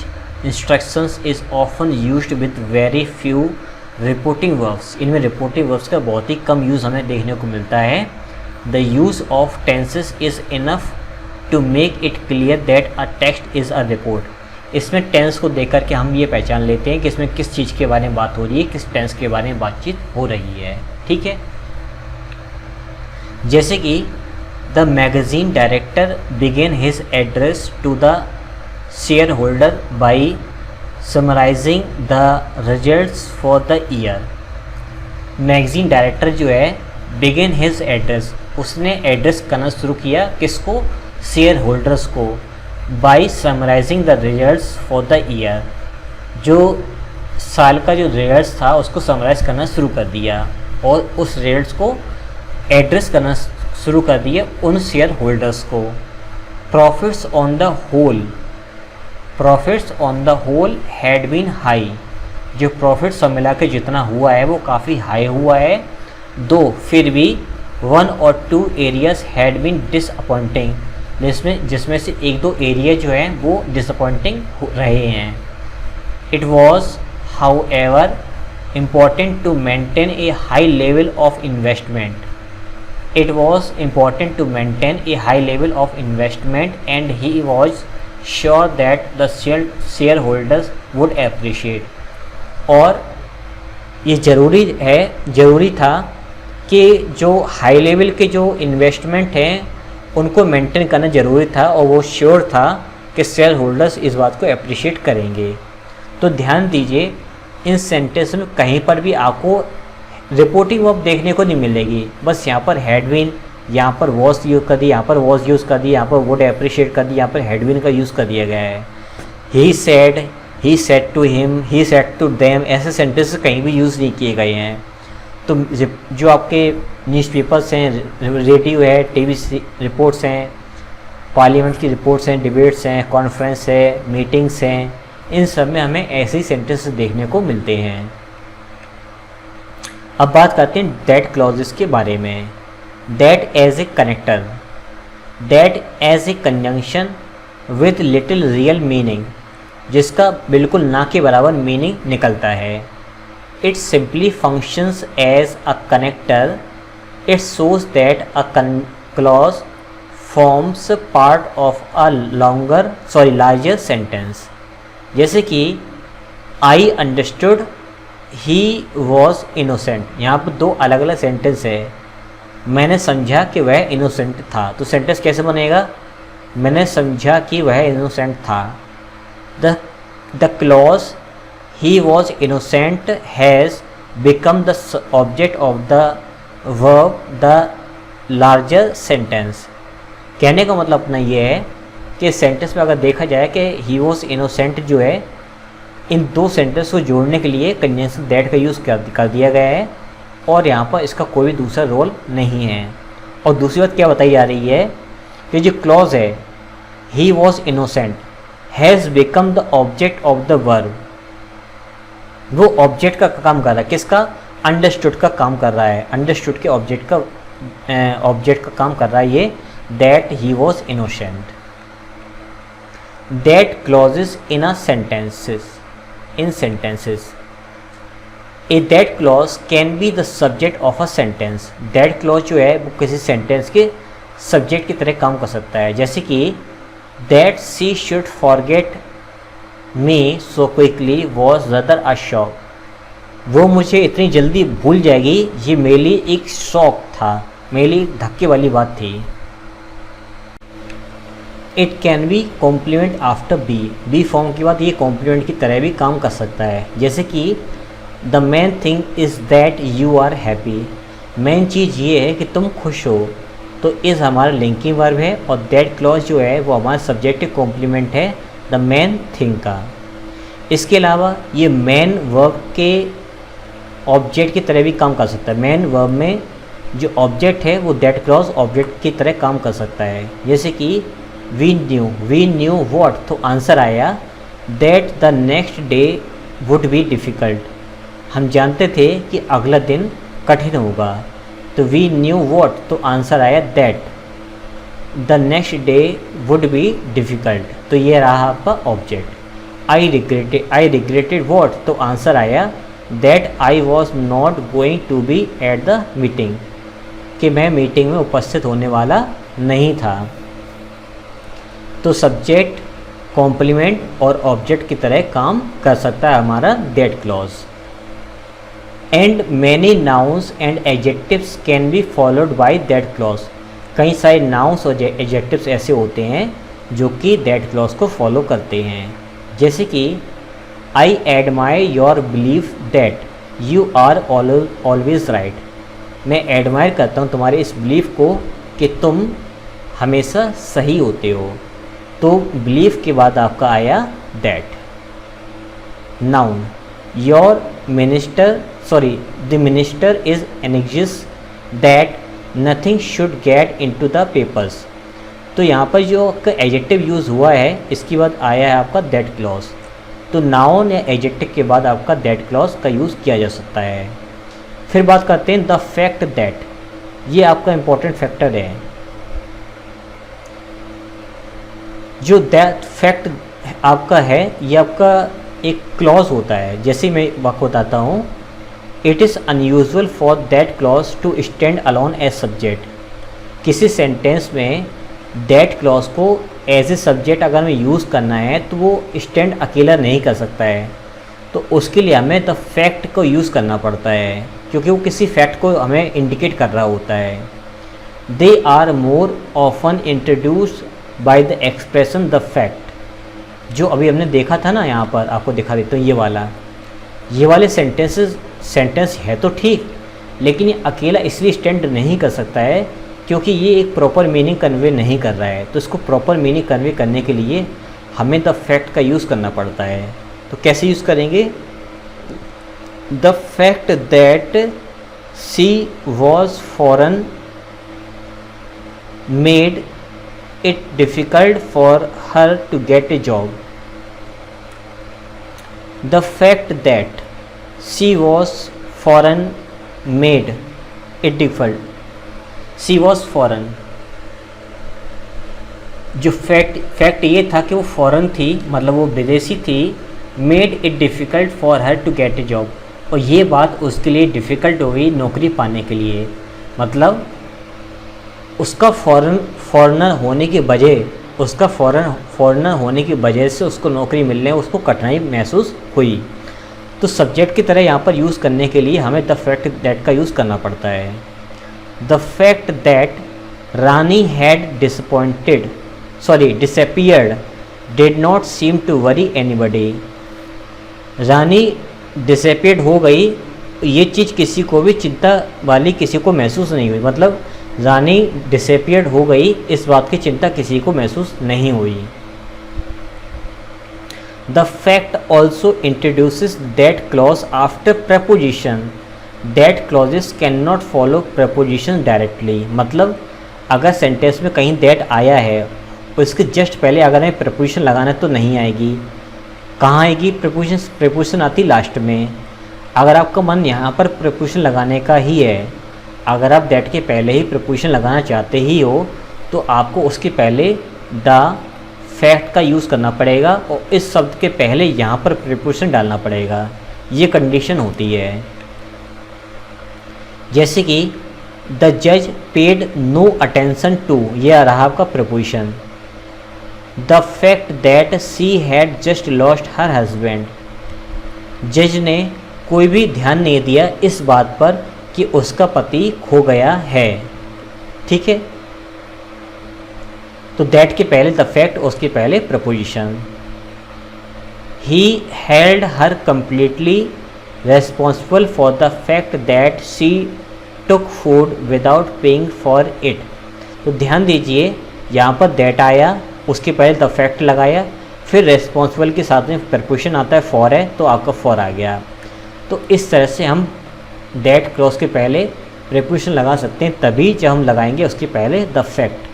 instructions is often used with very few reporting verbs. इनमें रिपोर्टिंग वर्ब्स का बहुत ही कम यूज़ हमें देखने को मिलता है। The use of tenses is enough to make it clear that a text is a report. इसमें tense को देख कर के हम ये पहचान लेते हैं कि इसमें किस चीज़ के बारे में बात हो रही है, किस टेंस के बारे में बातचीत हो रही है, ठीक है। जैसे कि the magazine director began his address to the shareholder by summarising the results for the year. Magazine director जो है बिगिन हिज एड्रेस, उसने एड्रेस करना शुरू किया किसको, शेयर होल्डर्स को by summarising the results for the year, जो साल का जो रिजल्ट्स था उसको समराइज़ करना शुरू कर दिया और उस रिजल्ट्स को एड्रेस करना शुरू कर दिया उन शेयर होल्डर्स को। Profits on the whole had been high, जो प्रॉफिट सब मिला के जितना हुआ है वो काफ़ी हाई हुआ है, दो फिर भी 1 और 2 एरियाज हैड बीन डिसअपॉइंटिंग, जिसमें से एक दो एरिया जो हैं वो डिसअपॉइंटिंग रहे हैं। It was however important to maintain a high level of investment and he was sure that the shareholders would appreciate। और ये ज़रूरी था कि जो हाई लेवल के जो इन्वेस्टमेंट हैं उनको मेंटेन करना ज़रूरी था और वो श्योर था कि शेयर होल्डर्स इस बात को अप्रिशिएट करेंगे। तो ध्यान दीजिए, इन सेंटेंस में कहीं पर भी आपको रिपोर्टिंग वर्ब देखने को नहीं मिलेगी, बस यहाँ पर हैड बीन, यहाँ पर वॉज यूज़ कर दिया, यहाँ पर वॉज यूज़ कर दिया, यहाँ पर वुड अप्रिशिएट कर दिया, यहाँ पर हैड बीन का यूज़ कर दिया गया है। He said to him, he said to them, ऐसे सेंटेंस कहीं भी यूज़ नहीं किए गए हैं। तो जो आपके न्यूज़पेपर्स हैं, रेडियो है, टीवी रिपोर्ट्स हैं, पार्लियामेंट की रिपोर्ट्स हैं, डिबेट्स हैं, कॉन्फ्रेंस है, मीटिंग्स हैं, इन सब में हमें ऐसे ही सेंटेंस देखने को मिलते हैं। अब बात करते हैं दैट क्लॉजेस के बारे में। That as a connector, that as a conjunction with little real meaning, जिसका बिल्कुल ना के बराबर मीनिंग निकलता है। It simply functions as a connector. It shows that a clause forms part of a larger sentence. जैसे कि I understood he was innocent, यहाँ पर दो अलग अलग सेंटेंस है। मैंने समझा कि वह इनोसेंट था, तो सेंटेंस कैसे बनेगा? मैंने समझा कि वह इनोसेंट था। The clause he was innocent has become the object of the verb the larger sentence. कहने का मतलब अपना ये है कि सेंटेंस में अगर देखा जाए कि ही वॉज इनोसेंट जो है, इन दो सेंटेंस को जोड़ने के लिए कंजंक्शन दैट का यूज़ कर दिया गया है और यहाँ पर इसका कोई भी दूसरा रोल नहीं है। और दूसरी बात क्या बताई जा रही है कि जो क्लॉज है he was innocent has become the object of the verb, वो ऑब्जेक्ट का काम कर रहा है, किसका? अंडरस्टूड का काम कर रहा है, अंडरस्टूड के ऑब्जेक्ट का काम कर रहा है ये that he was innocent. That clauses in sentences। A that clause can be the subject of a sentence। that clause जो है वो किसी सेंटेंस के सब्जेक्ट की तरह काम कर सकता है। जैसे कि that she should forget me so quickly was rather a shock। वो मुझे इतनी जल्दी भूल जाएगी ये मेरे लिए एक शॉक था, मेरे लिए धक्के वाली बात थी। It can be complement after be form के बाद ये कॉम्प्लीमेंट की तरह भी काम कर सकता है। जैसे कि the main thing is that you are happy, main चीज़ ये है कि तुम खुश हो, तो इज़ हमारा लिंकिंग वर्ब है और दैट क्लॉज जो है वो हमारा सब्जेक्टिव कॉम्प्लीमेंट है द मेन थिंग का। इसके अलावा ये मेन वर्ब के ऑब्जेक्ट की तरह भी काम कर सकता है। मेन वर्ब में जो ऑब्जेक्ट है वो दैट क्लॉज ऑब्जेक्ट की तरह काम कर सकता है। जैसे कि वी न्यू वॉट, तो आंसर आया that the next day would be difficult, हम जानते थे कि अगला दिन कठिन होगा। तो वी न्यू वॉट, तो आंसर आया that the next day would be difficult, तो ये रहा आपका ऑब्जेक्ट। आई रिग्रेटेड वॉट, तो आंसर आया that I was not going to be at the meeting, कि मैं मीटिंग में उपस्थित होने वाला नहीं था। तो सब्जेक्ट, कॉम्प्लीमेंट और ऑब्जेक्ट की तरह काम कर सकता है हमारा that clause. And many nouns and adjectives can be followed by that clause, कई सारे नाउन्स और एडजेक्टिव्स ऐसे होते हैं जो कि दैट क्लॉज को फॉलो करते हैं। जैसे कि I admire your belief that you are always right, मैं एडमायर करता हूँ तुम्हारे इस बिलीफ को कि तुम हमेशा सही होते हो। तो बिलीव के बाद आपका आया that. Noun, your minister the minister is एनेक्सियस that nothing should get into the papers. तो यहाँ पर जो आपका एडजेक्टिव यूज़ हुआ है इसके बाद आया है आपका दैट क्लॉज। तो नाउन या एडजेक्टिव के बाद आपका दैट क्लॉज का यूज़ किया जा सकता है। फिर बात करते हैं द फैक्ट दैट। ये आपका इम्पोर्टेंट फैक्टर है। जो दैट फैक्ट आपका है ये आपका एक क्लॉज होता है। जैसे मैं आपको बताता हूँ, it is unusual for that clause to stand alone as subject. किसी सेंटेंस में दैट क्लॉज को एज ए सब्जेक्ट अगर हमें यूज़ करना है तो वो स्टैंड अकेला नहीं कर सकता है। तो उसके लिए हमें द फैक्ट को यूज़ करना पड़ता है, क्योंकि वो किसी फैक्ट को हमें इंडिकेट कर रहा होता है। They are more often introduce by the expression the fact. जो अभी हमने देखा था ना, यहाँ पर आपको दिखा देता हूँ, ये वाले सेंटेंस है तो ठीक, लेकिन ये अकेला इसलिए स्टैंड नहीं कर सकता है क्योंकि ये एक प्रॉपर मीनिंग कन्वे नहीं कर रहा है। तो इसको प्रॉपर मीनिंग कन्वे करने के लिए हमें द फैक्ट का यूज़ करना पड़ता है। तो कैसे यूज़ करेंगे? The fact that she was foreign made it difficult for her to get a job. The fact that she was foreign made it difficult. She was foreign, जो fact ये था कि वो फॉरेन थी, मतलब वो विदेशी थी। Made it difficult for her to get a job, और ये बात उसके लिए डिफ़िकल्ट हो गई नौकरी पाने के लिए। मतलब उसका फॉरेनर होने की वजह से उसको नौकरी मिलने में उसको कठिनाई महसूस हुई। तो सब्जेक्ट की तरह यहाँ पर यूज़ करने के लिए हमें द फैक्ट दैट का यूज़ करना पड़ता है। The fact that Rani had disappeared did not seem to worry anybody। Rani disappeared हो गई, ये चीज़ किसी को भी चिंता वाली किसी को महसूस नहीं हुई। मतलब रानी डिसअपियर्ड हो गई, इस बात की चिंता किसी को महसूस नहीं हुई। The fact also introduces that clause after preposition that clauses can not follow preposition directly. मतलब अगर सेंटेंस में कहीं दैट आया है तो इसके जस्ट पहले अगर हमें प्रपोजिशन लगाना है तो नहीं आएगी। कहाँ आएगी प्रपोजिशन आती लास्ट में। अगर आपका मन यहाँ पर प्रपोजिशन लगाने का ही है, अगर आप दैट के पहले ही प्रपोजिशन लगाना चाहते ही हो तो आपको उसके पहले द फैक्ट का यूज़ करना पड़ेगा और इस शब्द के पहले यहाँ पर प्रपोजिशन डालना पड़ेगा। ये कंडीशन होती है। जैसे कि द जज पेड नो अटेंशन टू, ये रहा आपका preposition. The fact that she had just lost her husband, जज ने कोई भी ध्यान नहीं दिया इस बात पर कि उसका पति खो गया है। ठीक है, तो दैट के पहले द फैक्ट, उसके पहले preposition. He held her completely responsible for the fact that she took food without paying for it। तो ध्यान दीजिए यहाँ पर दैट आया, उसके पहले द फैक्ट लगाया, फिर रेस्पॉन्सिबल के साथ में प्रपोजिशन आता है फॉर है, तो आपका फॉर आ गया। तो इस तरह से हम दैट क्लॉज के पहले प्रपोजिशन लगा सकते हैं, तभी जब हम लगाएंगे उसके पहले the fact.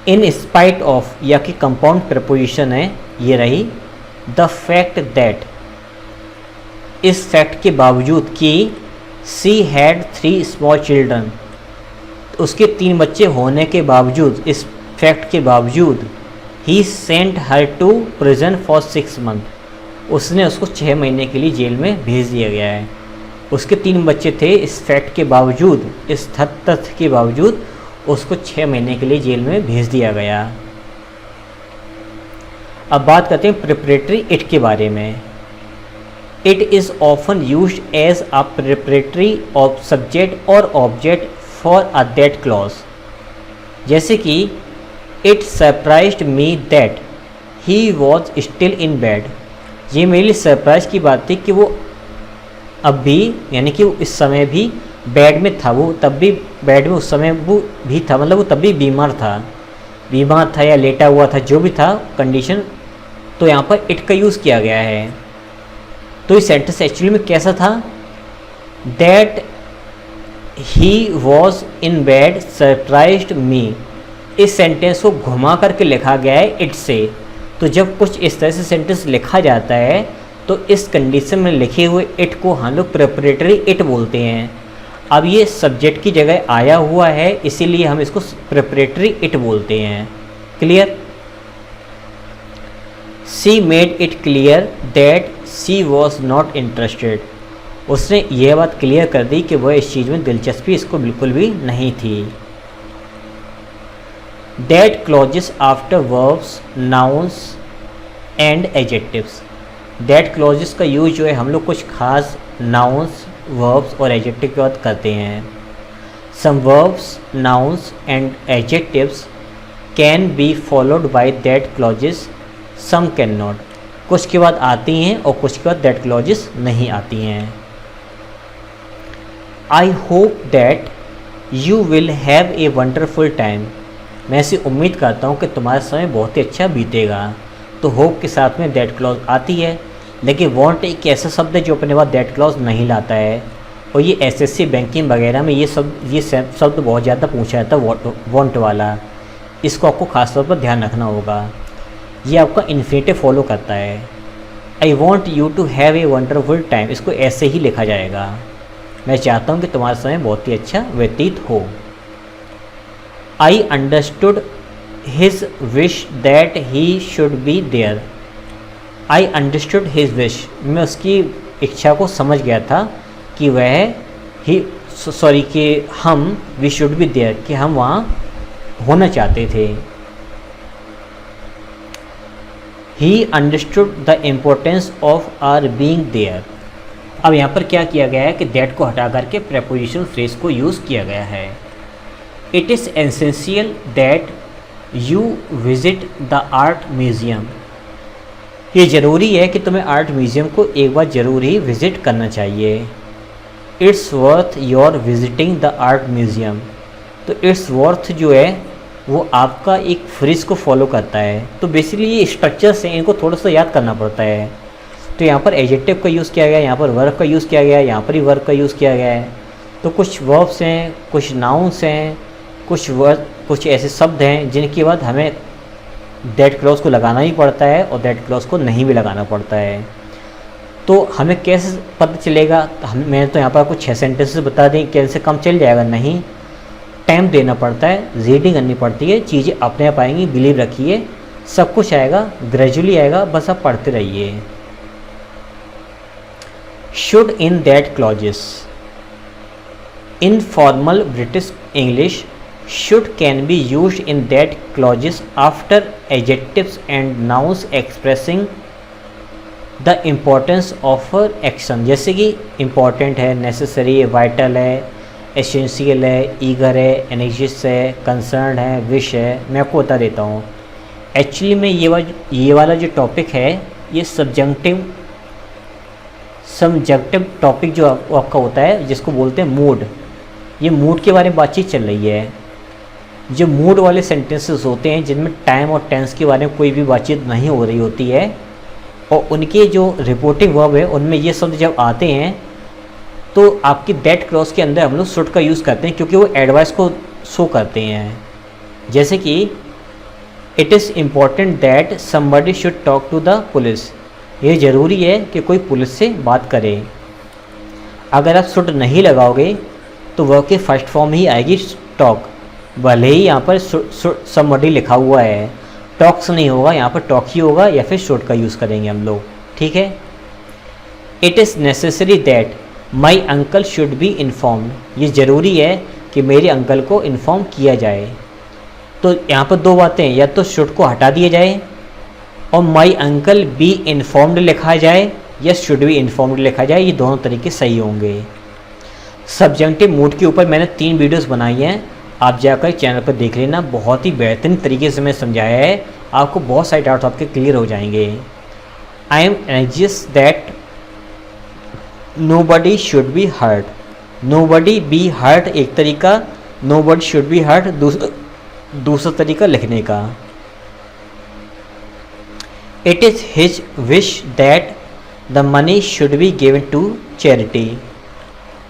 In spite of, या कि कंपाउंड प्रपोजिशन है, ये रही द फैक्ट दैट, इस फैक्ट के बावजूद कि सी हैड 3 स्मॉल चिल्ड्रन, उसके 3 बच्चे होने के बावजूद, इस फैक्ट के बावजूद he sent her to prison for 6 month, उसने उसको 6 महीने के लिए जेल में भेज दिया गया है। उसके 3 बच्चे थे, इस फैक्ट के बावजूद, इस तथ्य के बावजूद उसको 6 महीने के लिए जेल में भेज दिया गया। अब बात करते हैं प्रिपरेटरी इट के बारे में। It is often used as a preparatory of subject और object for a that clause. जैसे कि it surprised me that he was still in bed, ये मेरे लिए सरप्राइज की बात थी कि वो अब भी, यानी कि वो इस समय भी बेड में था, वो तब भी बेड में उस समय वो भी था, मतलब वो तब भी बीमार था या लेटा हुआ था, जो भी था कंडीशन, तो यहाँ पर इट का यूज़ किया गया है। तो इस सेंटेंस एक्चुअली में कैसा था, that he was in bed surprised me. इस सेंटेंस को घुमा करके लिखा गया है इट से। तो जब कुछ इस तरह से सेंटेंस लिखा जाता है तो इस कंडीशन में लिखे हुए इट को हम लोग प्रिपरेटरी इट बोलते हैं। अब ये सब्जेक्ट की जगह आया हुआ है, इसीलिए हम इसको प्रिपरेटरी इट बोलते हैं। Clear? She made it clear that she was not interested. उसने यह बात क्लियर कर दी कि वह इस चीज़ में दिलचस्पी इसको बिल्कुल भी नहीं थी। That clauses after verbs, nouns and adjectives. That clauses का यूज जो है हम लोग कुछ खास नाउन्स, वर्ब्स और एडजेक्टिव के बाद करते हैं। Some verbs, nouns and adjectives can be followed by that clauses, some can not. कुछ के बाद आती हैं और कुछ के बाद दैट क्लॉजेस नहीं आती हैं। I hope that you will have a wonderful time. मैं ऐसी उम्मीद करता हूँ कि तुम्हारा समय बहुत ही अच्छा बीतेगा। तो होप के साथ में दैट क्लॉज आती है, लेकिन वांट एक ऐसा शब्द है जो अपने बाद दैट क्लॉज नहीं लाता है। और ये एसएससी बैंकिंग वगैरह में ये शब्द बहुत ज़्यादा पूछा जाता है, वांट वाला। इसको आपको खास तौर पर ध्यान रखना होगा। ये आपका इन्फिनेटिव फॉलो करता है। I want you to have a wonderful time, इसको ऐसे ही लिखा जाएगा, मैं चाहता हूँ कि तुम्हारा समय बहुत ही अच्छा व्यतीत हो। I understood his wish that he should be there. I understood his wish, मैं उसकी इच्छा को समझ गया था कि हम वी शुड बी देयर, कि हम वहाँ होना चाहते थे। He understood the importance of our being there. अब यहाँ पर क्या किया गया है कि दैट को हटा करके प्रेपोजिशन फ्रेज को यूज़ किया गया है। It is essential that you visit the art museum. ये ज़रूरी है कि तुम्हें आर्ट म्यूज़ियम को एक बार ज़रूर ही विज़िट करना चाहिए। It's worth your visiting the art museum. तो इट्स वर्थ जो है वो आपका एक फ्रेज को फॉलो करता है। तो बेसिकली ये स्ट्रक्चर्स हैं, इनको थोड़ा सा याद करना पड़ता है। तो यहाँ पर एडजेक्टिव का यूज़ किया गया है, यहाँ पर वर्ब का यूज़ किया गया है, यहाँ पर ही वर्ब का यूज़ किया गया है। तो कुछ वर्ब्स हैं, कुछ नाउन्स हैं, कुछ ऐसे शब्द हैं जिनके बाद हमें दैट क्लॉज को लगाना ही पड़ता है और दैट क्लॉज को नहीं भी लगाना पड़ता है। तो हमें कैसे पता चलेगा? मैंने तो यहाँ पर कुछ 6 सेंटेंसेस बता दें, कैसे कम चल जाएगा? नहीं, टाइम देना पड़ता है, रीडिंग करनी पड़ती है, चीज़ें अपने आप आएंगी, बिलीव रखिए, सब कुछ आएगा, ग्रेजुअली आएगा, बस आप पढ़ते रहिए। Should in that clauses. In formal British English, should can be used in that clauses after adjectives and nouns expressing the importance of action। जैसे कि important है, necessary है, vital है, essential है, eager है, anxious है, concerned है, wish है। मैं आपको बता देता हूँ। एक्चुअली में ये वाला जो टॉपिक है ये सब्जेक्टिव टॉपिक जो आपका होता है, जिसको बोलते हैं मूड। ये मूड के बारे में बातचीत चल रही है। जो मूड वाले सेंटेंसेस होते हैं जिनमें टाइम और टेंस के बारे में कोई भी बातचीत नहीं हो रही होती है, और उनके जो रिपोर्टिंग वर्ब है उनमें ये शब्द जब आते हैं तो आपकी दैट क्लॉज के अंदर हम लोग शुड का यूज़ करते हैं, क्योंकि वो एडवाइस को शो करते हैं। जैसे कि it is important that somebody should talk to the police. ये ज़रूरी है कि कोई पुलिस से बात करे। अगर आप शुड नहीं लगाओगे तो वर्ब की फर्स्ट फॉर्म ही आएगी टॉक, भले ही यहाँ पर समबडी लिखा हुआ है, टॉक्स नहीं होगा, यहाँ पर टॉक ही होगा, या फिर शुड का यूज़ करेंगे हम लोग। ठीक है। It is necessary that my uncle should be informed. ये ज़रूरी है कि मेरे अंकल को इन्फॉर्म किया जाए। तो यहाँ पर 2 बातें, या तो शुड को हटा दिया जाए और माई अंकल बी इन्फॉर्म्ड लिखा जाए, या शुड बी इन्फॉर्म्ड लिखा जाए। ये दोनों तरीके सही होंगे। सब्जेक्टिव मूड के ऊपर मैंने 3 वीडियोस बनाई हैं, आप जाकर चैनल पर देख लेना। बहुत ही बेहतरीन तरीके से मैं समझाया है, आपको बहुत सारे डाउट्स आपके क्लियर हो जाएंगे। I am anxious that nobody should be hurt. Nobody be hurt एक तरीका, नोबडी शुड बी हर्ट दूसरा तरीका लिखने का। It is his wish that the money should be given to charity.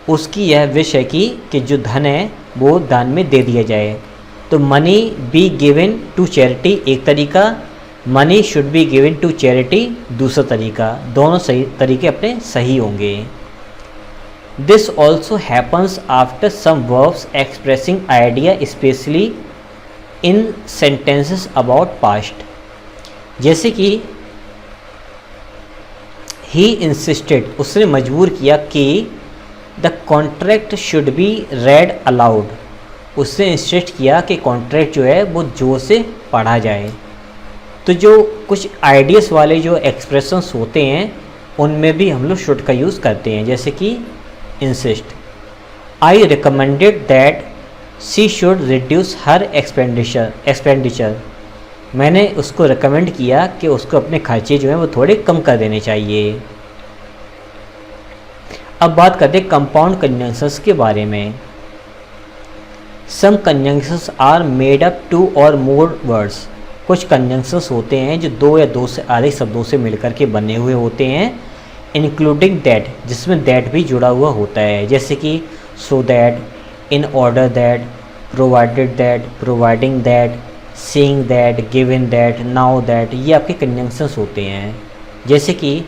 उसकी यह विश है कि जो धन है वो दान में दे दिया जाए। तो money be given to charity एक तरीका, money should be given to charity दूसरा तरीका। दोनों सही तरीके अपने सही होंगे। This also happens after some verbs expressing idea specially in sentences about past. जैसे कि ही इंसिस्टेड, उसने मजबूर किया कि the contract should be read aloud, उसने इंसिस्ट किया कि कॉन्ट्रैक्ट जो है वो जोर से पढ़ा जाए। तो जो कुछ आइडियस वाले जो एक्सप्रेशंस होते हैं उनमें भी हम लोग शुड का यूज़ करते हैं, जैसे कि insist. I recommended that she should reduce her expenditure, मैंने उसको रिकमेंड किया कि उसको अपने खर्चे जो हैं वो थोड़े कम कर देने चाहिए। अब बात करते हैं कंपाउंड कंजंक्शंस के बारे में। Some conjunctions are made up two और मोर वर्ड्स, कुछ कंजंक्शंस होते हैं जो दो या दो से अधिक शब्दों से मिलकर के बने हुए होते हैं, इंक्लूडिंग दैट, जिसमें दैट भी जुड़ा हुआ होता है, जैसे कि so that, in order that, provided that, providing that, seeing that, given that, now that, ये आपके कंजंक्शंस होते हैं। जैसे कि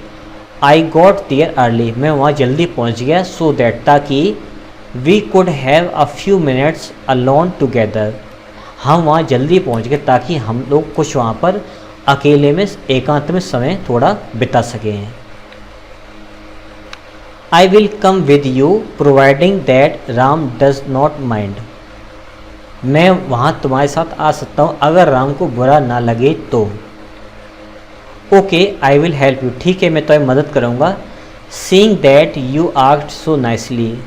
आई गॉट देयर अर्ली, मैं वहाँ जल्दी पहुँच गया, सो दैट, ताकि we could have a few minutes alone together, हम वहाँ जल्दी पहुँच गए ताकि हम लोग कुछ वहाँ पर अकेले में एकांत में समय थोड़ा बिता सकें। I will come with you providing that Ram does not mind, मैं वहाँ तुम्हारे साथ आ सकता हूँ अगर राम को बुरा ना लगे तो। Okay I will help you, ठीक है मैं तुम्हें मदद करूँगा। Seeing that you act so nicely,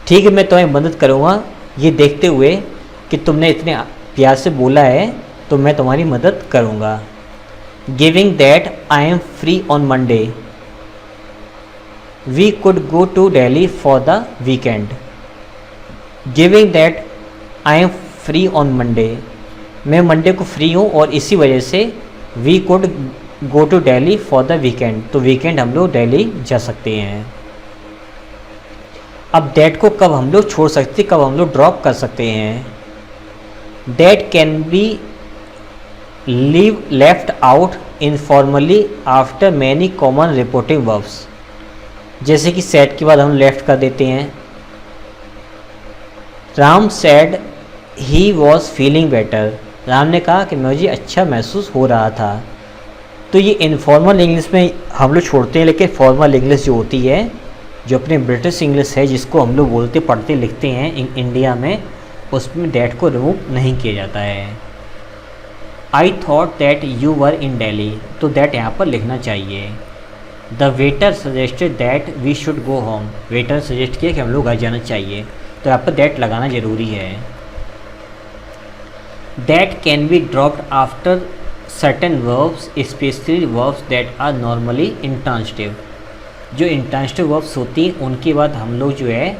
ठीक है मैं तुम्हें मदद करूँगा, ये देखते हुए कि तुमने इतने प्यार से बोला है तो मैं तुम्हारी मदद करूँगा। Giving that I am free on Monday, we could go to Delhi for the weekend. Giving that I am free on Monday, मैं मंडे को फ्री हूँ और इसी वजह से we could go to Delhi for the weekend, तो वीकेंड हम लोग दिल्ली जा सकते हैं। अब दैट को कब हम लोग छोड़ सकते, कब हम लोग ड्रॉप कर सकते हैं। That can B leave left out informally after many common reporting verbs, जैसे कि सेड के बाद हम लेफ्ट कर देते हैं। Ram said he was feeling better, Ram ने कहा कि मुझे अच्छा महसूस हो रहा था। तो ये इनफॉर्मल इंग्लिश में हम लोग छोड़ते हैं, लेकिन फॉर्मल इंग्लिश जो होती है, जो अपने ब्रिटिश इंग्लिश है जिसको हम लोग बोलते पढ़ते लिखते हैं इंडिया में, उसमें दैट को रिमूव नहीं किया जाता है। I thought that you were in Delhi, तो दैट यहाँ पर लिखना चाहिए। The waiter suggested that we should go home, waiter suggest किया कि हम लोग घर जाना चाहिए, तो यहाँ पर दैट लगाना ज़रूरी है। That can be dropped after certain verbs, specially verbs that are normally intransitive, जो इंट्रांसिटिव वर्ब्स होती हैं उनके बाद हम लोग जो है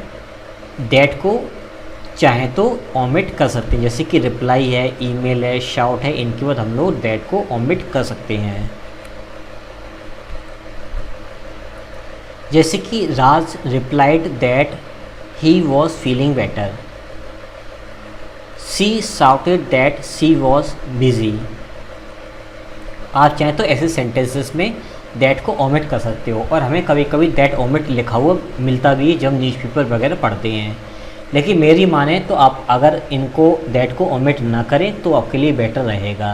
दैट को चाहे तो ओमिट कर सकते हैं, जैसे कि रिप्लाई है, ईमेल है, शाउट है, इनके बाद हम लोग दैट को ओमिट कर सकते हैं। जैसे कि Raj replied that he was feeling better, she shouted that she was busy. आप चाहें तो ऐसे सेंटेंसेस में दैट को ओमिट कर सकते हो, और हमें कभी कभी दैट ओमिट लिखा हुआ मिलता भी है जब न्यूज़पेपर वगैरह पढ़ते हैं। लेकिन मेरी माने तो आप अगर इनको दैट को ओमिट ना करें तो आपके लिए बेटर रहेगा,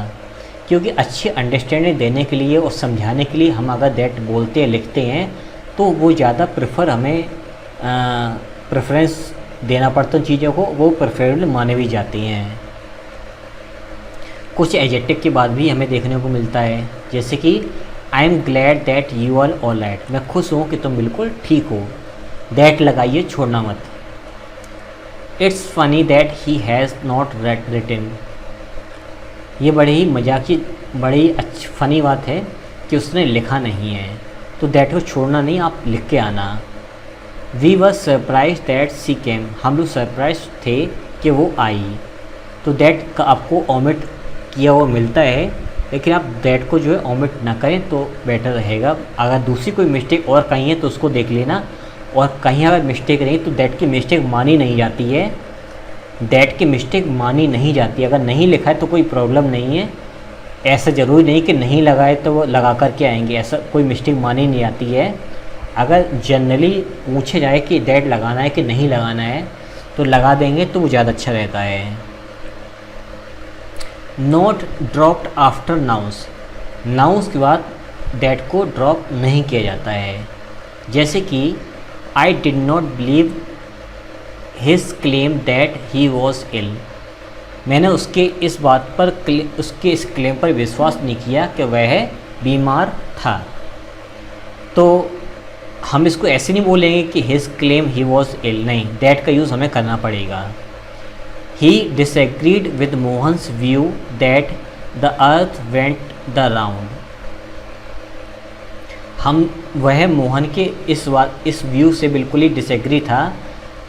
क्योंकि अच्छी अंडरस्टैंडिंग देने के लिए और समझाने के लिए हम अगर दैट बोलते हैं लिखते हैं तो वो ज़्यादा हमें प्रेफरेंस देना पड़ता है चीज़ों को, वो प्रेफरेबल माने भी जाती हैं। कुछ एडजेक्टिव के बाद भी हमें देखने को मिलता है, जैसे कि I am glad that you are all right, मैं खुश हूँ कि तुम बिल्कुल ठीक हो, दैट लगाइए, छोड़ना मत। It's funny that he has not written, ये बड़ी ही मजाकी बड़ी अच्छी फ़नी बात है कि उसने लिखा नहीं है, तो दैट को छोड़ना नहीं, आप लिख के आना। वी वर सरप्राइज दैट सी केम, हम लोग सरप्राइज थे कि वो आई। तो दैट का आपको ओमिट किया हुआ मिलता है, लेकिन आप दैट को जो है ओमिट ना करें तो बेटर रहेगा। अगर दूसरी कोई मिस्टेक और कहीं है तो उसको देख लेना, और कहीं अगर मिस्टेक रही तो दैट की मिस्टेक मानी नहीं जाती है, दैट की मिस्टेक मानी नहीं जाती। अगर नहीं लिखा है तो कोई प्रॉब्लम नहीं है, ऐसा ज़रूरी नहीं कि नहीं लगाए तो वो लगा कर के आएंगे, ऐसा कोई मिस्टेक मानी नहीं आती है। अगर जनरली पूछे जाए कि दैट लगाना है कि नहीं लगाना है तो लगा देंगे तो वो ज़्यादा अच्छा रहता है। Not dropped after nouns, nouns के बाद दैट को ड्रॉप नहीं किया जाता है। जैसे कि I did not believe his claim that he was ill, मैंने उसके इस बात पर उसके इस क्लेम पर विश्वास नहीं किया कि वह बीमार था। तो हम इसको ऐसे नहीं बोलेंगे कि his claim he was ill, नहीं, दैट का यूज़ हमें करना पड़ेगा। He disagreed with Mohan's view that the earth went the round, वह मोहन के इस व्यू से बिल्कुल ही डिसएग्री था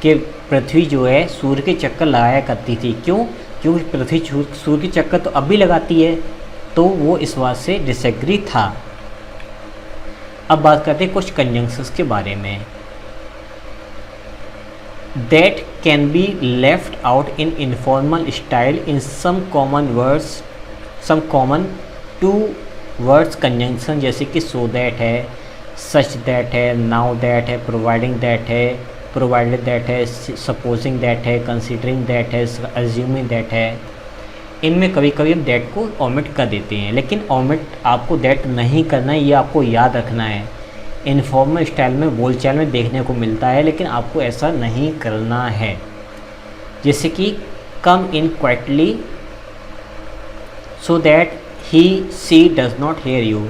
कि पृथ्वी जो है सूर्य के चक्कर लगाया करती थी। क्योंकि पृथ्वी सूर्य के चक्कर तो अब भी लगाती है, तो वो इस बात से डिसएग्री था। अब बात करते हैं कुछ कंजंक्शंस के बारे में। That can be left out in informal style in some common words, some common two words conjunction, जैसे कि सो दैट है, सच दैट है, नाउ दैट है, प्रोवाइडिंग दैट है, प्रोवाइडेड दैट है, सपोजिंग दैट है, कंसीडरिंग दैट है, assuming that है। इनमें कभी कभी हम दैट को ओमिट कर देते हैं, लेकिन ओमिट आपको दैट नहीं करना है, ये आपको याद रखना है। इनफॉर्मल स्टाइल में बोलचाल में देखने को मिलता है, लेकिन आपको ऐसा नहीं करना है। जैसे कि come in quietly so that he she does not hear you,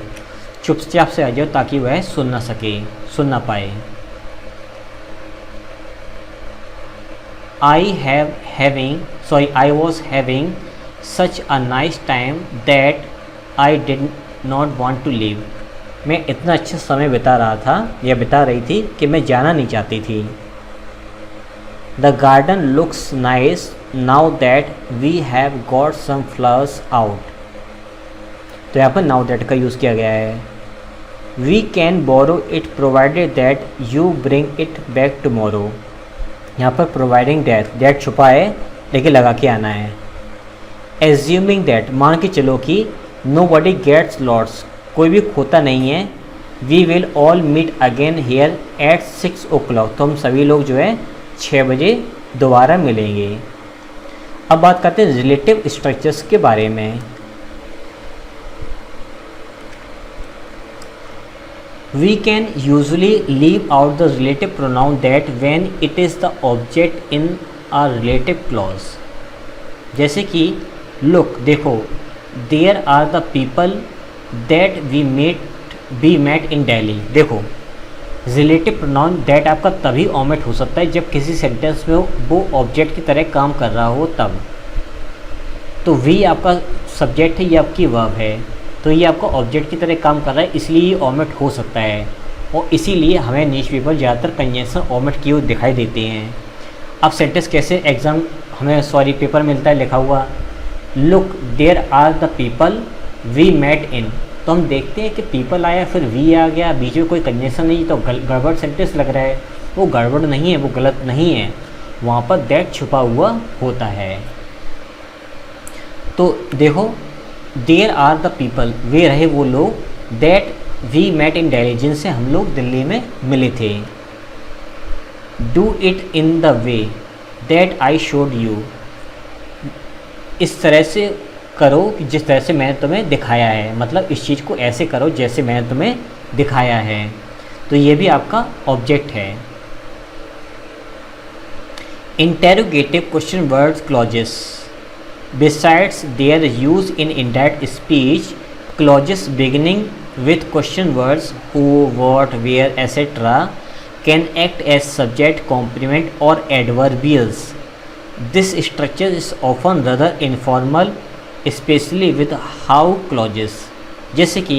चुपचाप से आ जाओ ताकि वह सुन ना पाए। I was having such a nice time that I did not want to leave, मैं इतना अच्छा समय बिता रहा था या बिता रही थी कि मैं जाना नहीं चाहती थी। The garden looks nice now that we have got some flowers out, तो यहाँ पर now that का यूज़ किया गया है। We can borrow it provided that you bring it back tomorrow, यहाँ पर प्रोवाइडिंग दैट छुपा है लेकिन लगा के आना है। एज्यूमिंग दैट, मान के चलो कि नो बडी गेट्स लॉट्स, कोई भी खोता नहीं है। We will all meet again here at 6 o'clock, तो हम सभी लोग जो है 6 बजे दोबारा मिलेंगे। अब बात करते हैं रिलेटिव स्ट्रक्चर्स के बारे में। We can usually leave out the relative pronoun that when it is the object in a relative clause, जैसे कि look, देखो, there are the people that we met in Delhi, देखो रिलेटिव प्रोनाउन दैट आपका तभी omit हो सकता है जब किसी सेंटेंस में वो ऑब्जेक्ट की तरह काम कर रहा हो तब। तो वी आपका सब्जेक्ट है, ये आपकी वर्ब है, तो ये आपका ऑब्जेक्ट की तरह काम कर रहा है, इसलिए ये ओमिट हो सकता है। और इसीलिए हमें न्यूज़पेपर ज़्यादातर कंजंक्शन ओमिट किए हुए दिखाई देते हैं। अब सेंटेंस कैसे एग्ज़ाम हमें पेपर मिलता है लिखा हुआ, look there are the people we met in, तो हम देखते हैं कि पीपल आया फिर वी आ गया, बीच में कोई कंजंक्शन नहीं, तो गड़बड़ सेंटेंस लग रहा है। वो गड़बड़ नहीं है, वो गलत नहीं है, वहाँ पर दैट छुपा हुआ होता है। तो देखो, देयर आर द पीपल, वे रहे वो लोग, that we met in Delhi, जिनसे हम लोग दिल्ली में मिले थे। Do it in the way that I showed you, इस तरह से करो कि जिस तरह से मैंने तुम्हें दिखाया है, मतलब इस चीज़ को ऐसे करो जैसे मैंने तुम्हें दिखाया है। तो ये भी आपका ऑब्जेक्ट है। Interrogative question words clauses, besides their use in indirect speech, clauses beginning with question words who, what, where, etc. can act as subject, complement or adverbials. This structure is often rather informal, especially with how clauses, जैसे कि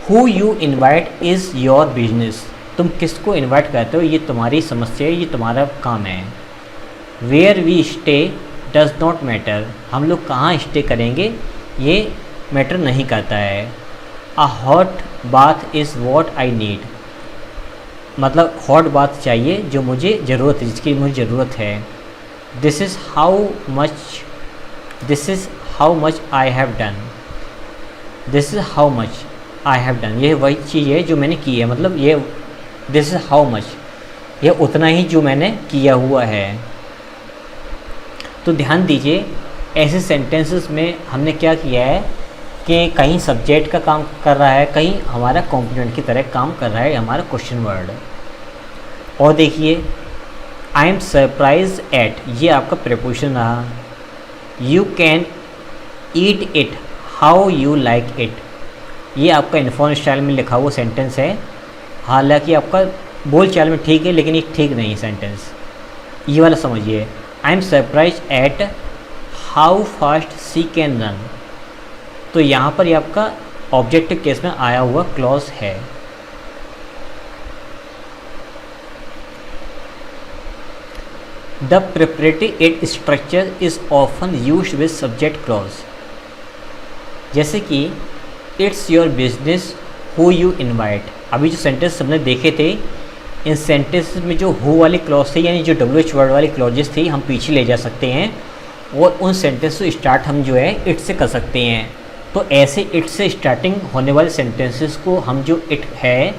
who you invite is your business, तुम किसको invite करते हो ये तुम्हारी समस्या है, ये तुम्हारा काम है। Where we stay does not matter, हम लोग कहाँ स्टे करेंगे ये मैटर नहीं करता है। A hot bath is what I need, मतलब हॉट बाथ चाहिए जो मुझे ज़रूरत है, जिसकी मुझे ज़रूरत है। This is how much I have done, this is how much I have done, ये वही चीज़ है जो मैंने की है, मतलब ये दिस इज़ हाउ मच, ये उतना ही जो मैंने किया हुआ है। तो ध्यान दीजिए ऐसे सेंटेंसेस में हमने क्या किया है कि कहीं सब्जेक्ट का काम कर रहा है, कहीं हमारा कॉम्पोनेंट की तरह काम कर रहा है हमारा क्वेश्चन वर्ड। और देखिए आई एम सरप्राइज एट, ये आपका प्रीपोजिशन रहा। You can eat it how you like it, ये आपका इन्फॉर्म स्टाइल में लिखा हुआ सेंटेंस है, हालांकि आपका बोल चाल में ठीक है लेकिन ये ठीक नहीं है सेंटेंस, ये वाला समझिए। I am surprise eight how fast she can run, तो यहाँ पर ये आपका ऑब्जेक्टिव केस में आया हुआ क्लॉज है। The preparatory it structure is often used with subject clause, जैसे कि it's your business who you invite. अभी जो सेंटेंस हमने देखे थे इन सेंटेंस में जो हु वाली क्लॉज थी यानी जो WH वर्ड वाली क्लॉजेस थी हम पीछे ले जा सकते हैं और उन सेंटेंस को स्टार्ट हम जो है इट से कर सकते हैं। तो ऐसे इट से स्टार्टिंग होने वाले सेंटेंसेस को हम जो इट है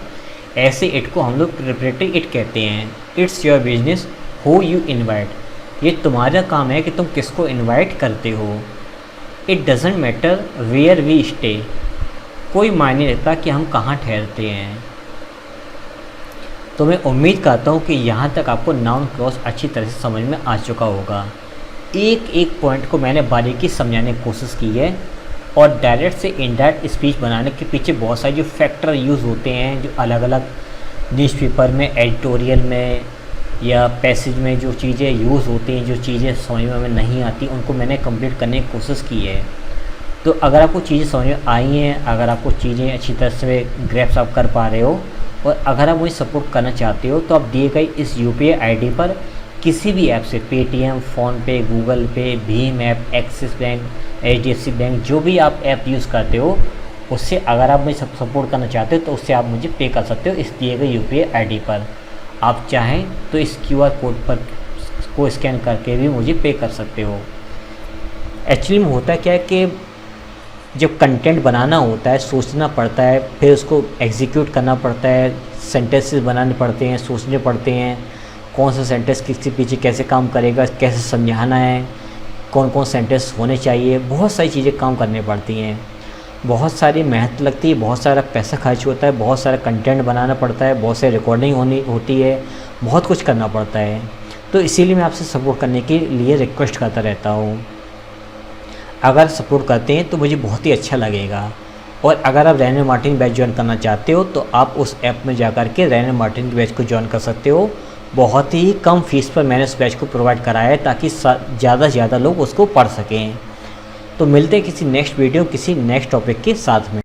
ऐसे इट को हम लोग प्रिपरेटरी इट कहते हैं। It's your business who you invite, ये तुम्हारा काम है कि तुम किसको इनवाइट करते हो। It doesn't matter where we stay, कोई मायने नहीं रखता कि हम कहाँ ठहरते हैं। तो मैं उम्मीद करता हूँ कि यहाँ तक आपको नाउन क्लॉज अच्छी तरह से समझ में आ चुका होगा। एक एक पॉइंट को मैंने बारीकी समझाने की कोशिश की है और डायरेक्ट से इनडायरेक्ट स्पीच बनाने के पीछे बहुत सारे जो फैक्टर यूज़ होते हैं, जो अलग अलग न्यूज़पेपर में, एडिटोरियल में या पैसेज में जो चीज़ें यूज़ होती हैं, जो चीज़ें समझ में हमें नहीं आती, उनको मैंने कंप्लीट करने की कोशिश की है। तो अगर आपको चीज़ें समझ में आई हैं, अगर आपको चीज़ें अच्छी तरह से ग्रैप्स आप कर पा रहे हो और अगर आप मुझे सपोर्ट करना चाहते हो तो आप दिए गए इस UPI ID पर किसी भी ऐप से पेटीएम, फ़ोनपे, गूगल पे, Bhim app, axis bank, HDFC bank, जो भी आप ऐप यूज़ करते हो उससे अगर आप मुझे सपोर्ट करना चाहते हो तो उससे आप मुझे पे कर सकते हो इस दिए गए UPI ID पर। आप चाहें तो इस QR कोड पर को स्कैन करके भी मुझे पे कर सकते हो। एक्चुअली में होता क्या है कि जब कंटेंट बनाना होता है सोचना पड़ता है, फिर उसको एग्जीक्यूट करना पड़ता है, सेंटेंसेस बनाने पड़ते हैं, सोचने पड़ते हैं कौन सा सेंटेंस किसके पीछे कैसे काम करेगा, कैसे समझाना है, कौन कौन सेंटेंस होने चाहिए, बहुत सारी चीज़ें काम करनी पड़ती हैं, बहुत सारी मेहनत लगती है, बहुत सारा पैसा खर्च होता है, बहुत सारा कंटेंट बनाना पड़ता है, बहुत सारी रिकॉर्डिंग होती है, बहुत कुछ करना पड़ता है। तो इसीलिए मैं आपसे सपोर्ट करने के लिए रिक्वेस्ट करता रहता हूँ। अगर सपोर्ट करते हैं तो मुझे बहुत ही अच्छा लगेगा। और अगर आप रैनन मार्टिन बैच ज्वाइन करना चाहते हो तो आप उस ऐप में जा कर के रैनन मार्टिन बैच को ज्वाइन कर सकते हो। बहुत ही कम फीस पर मैंने उस बैच को प्रोवाइड कराया है ताकि ज़्यादा से ज़्यादा लोग उसको पढ़ सकें। तो मिलते हैं किसी नेक्स्ट वीडियो किसी नेक्स्ट टॉपिक के साथ में।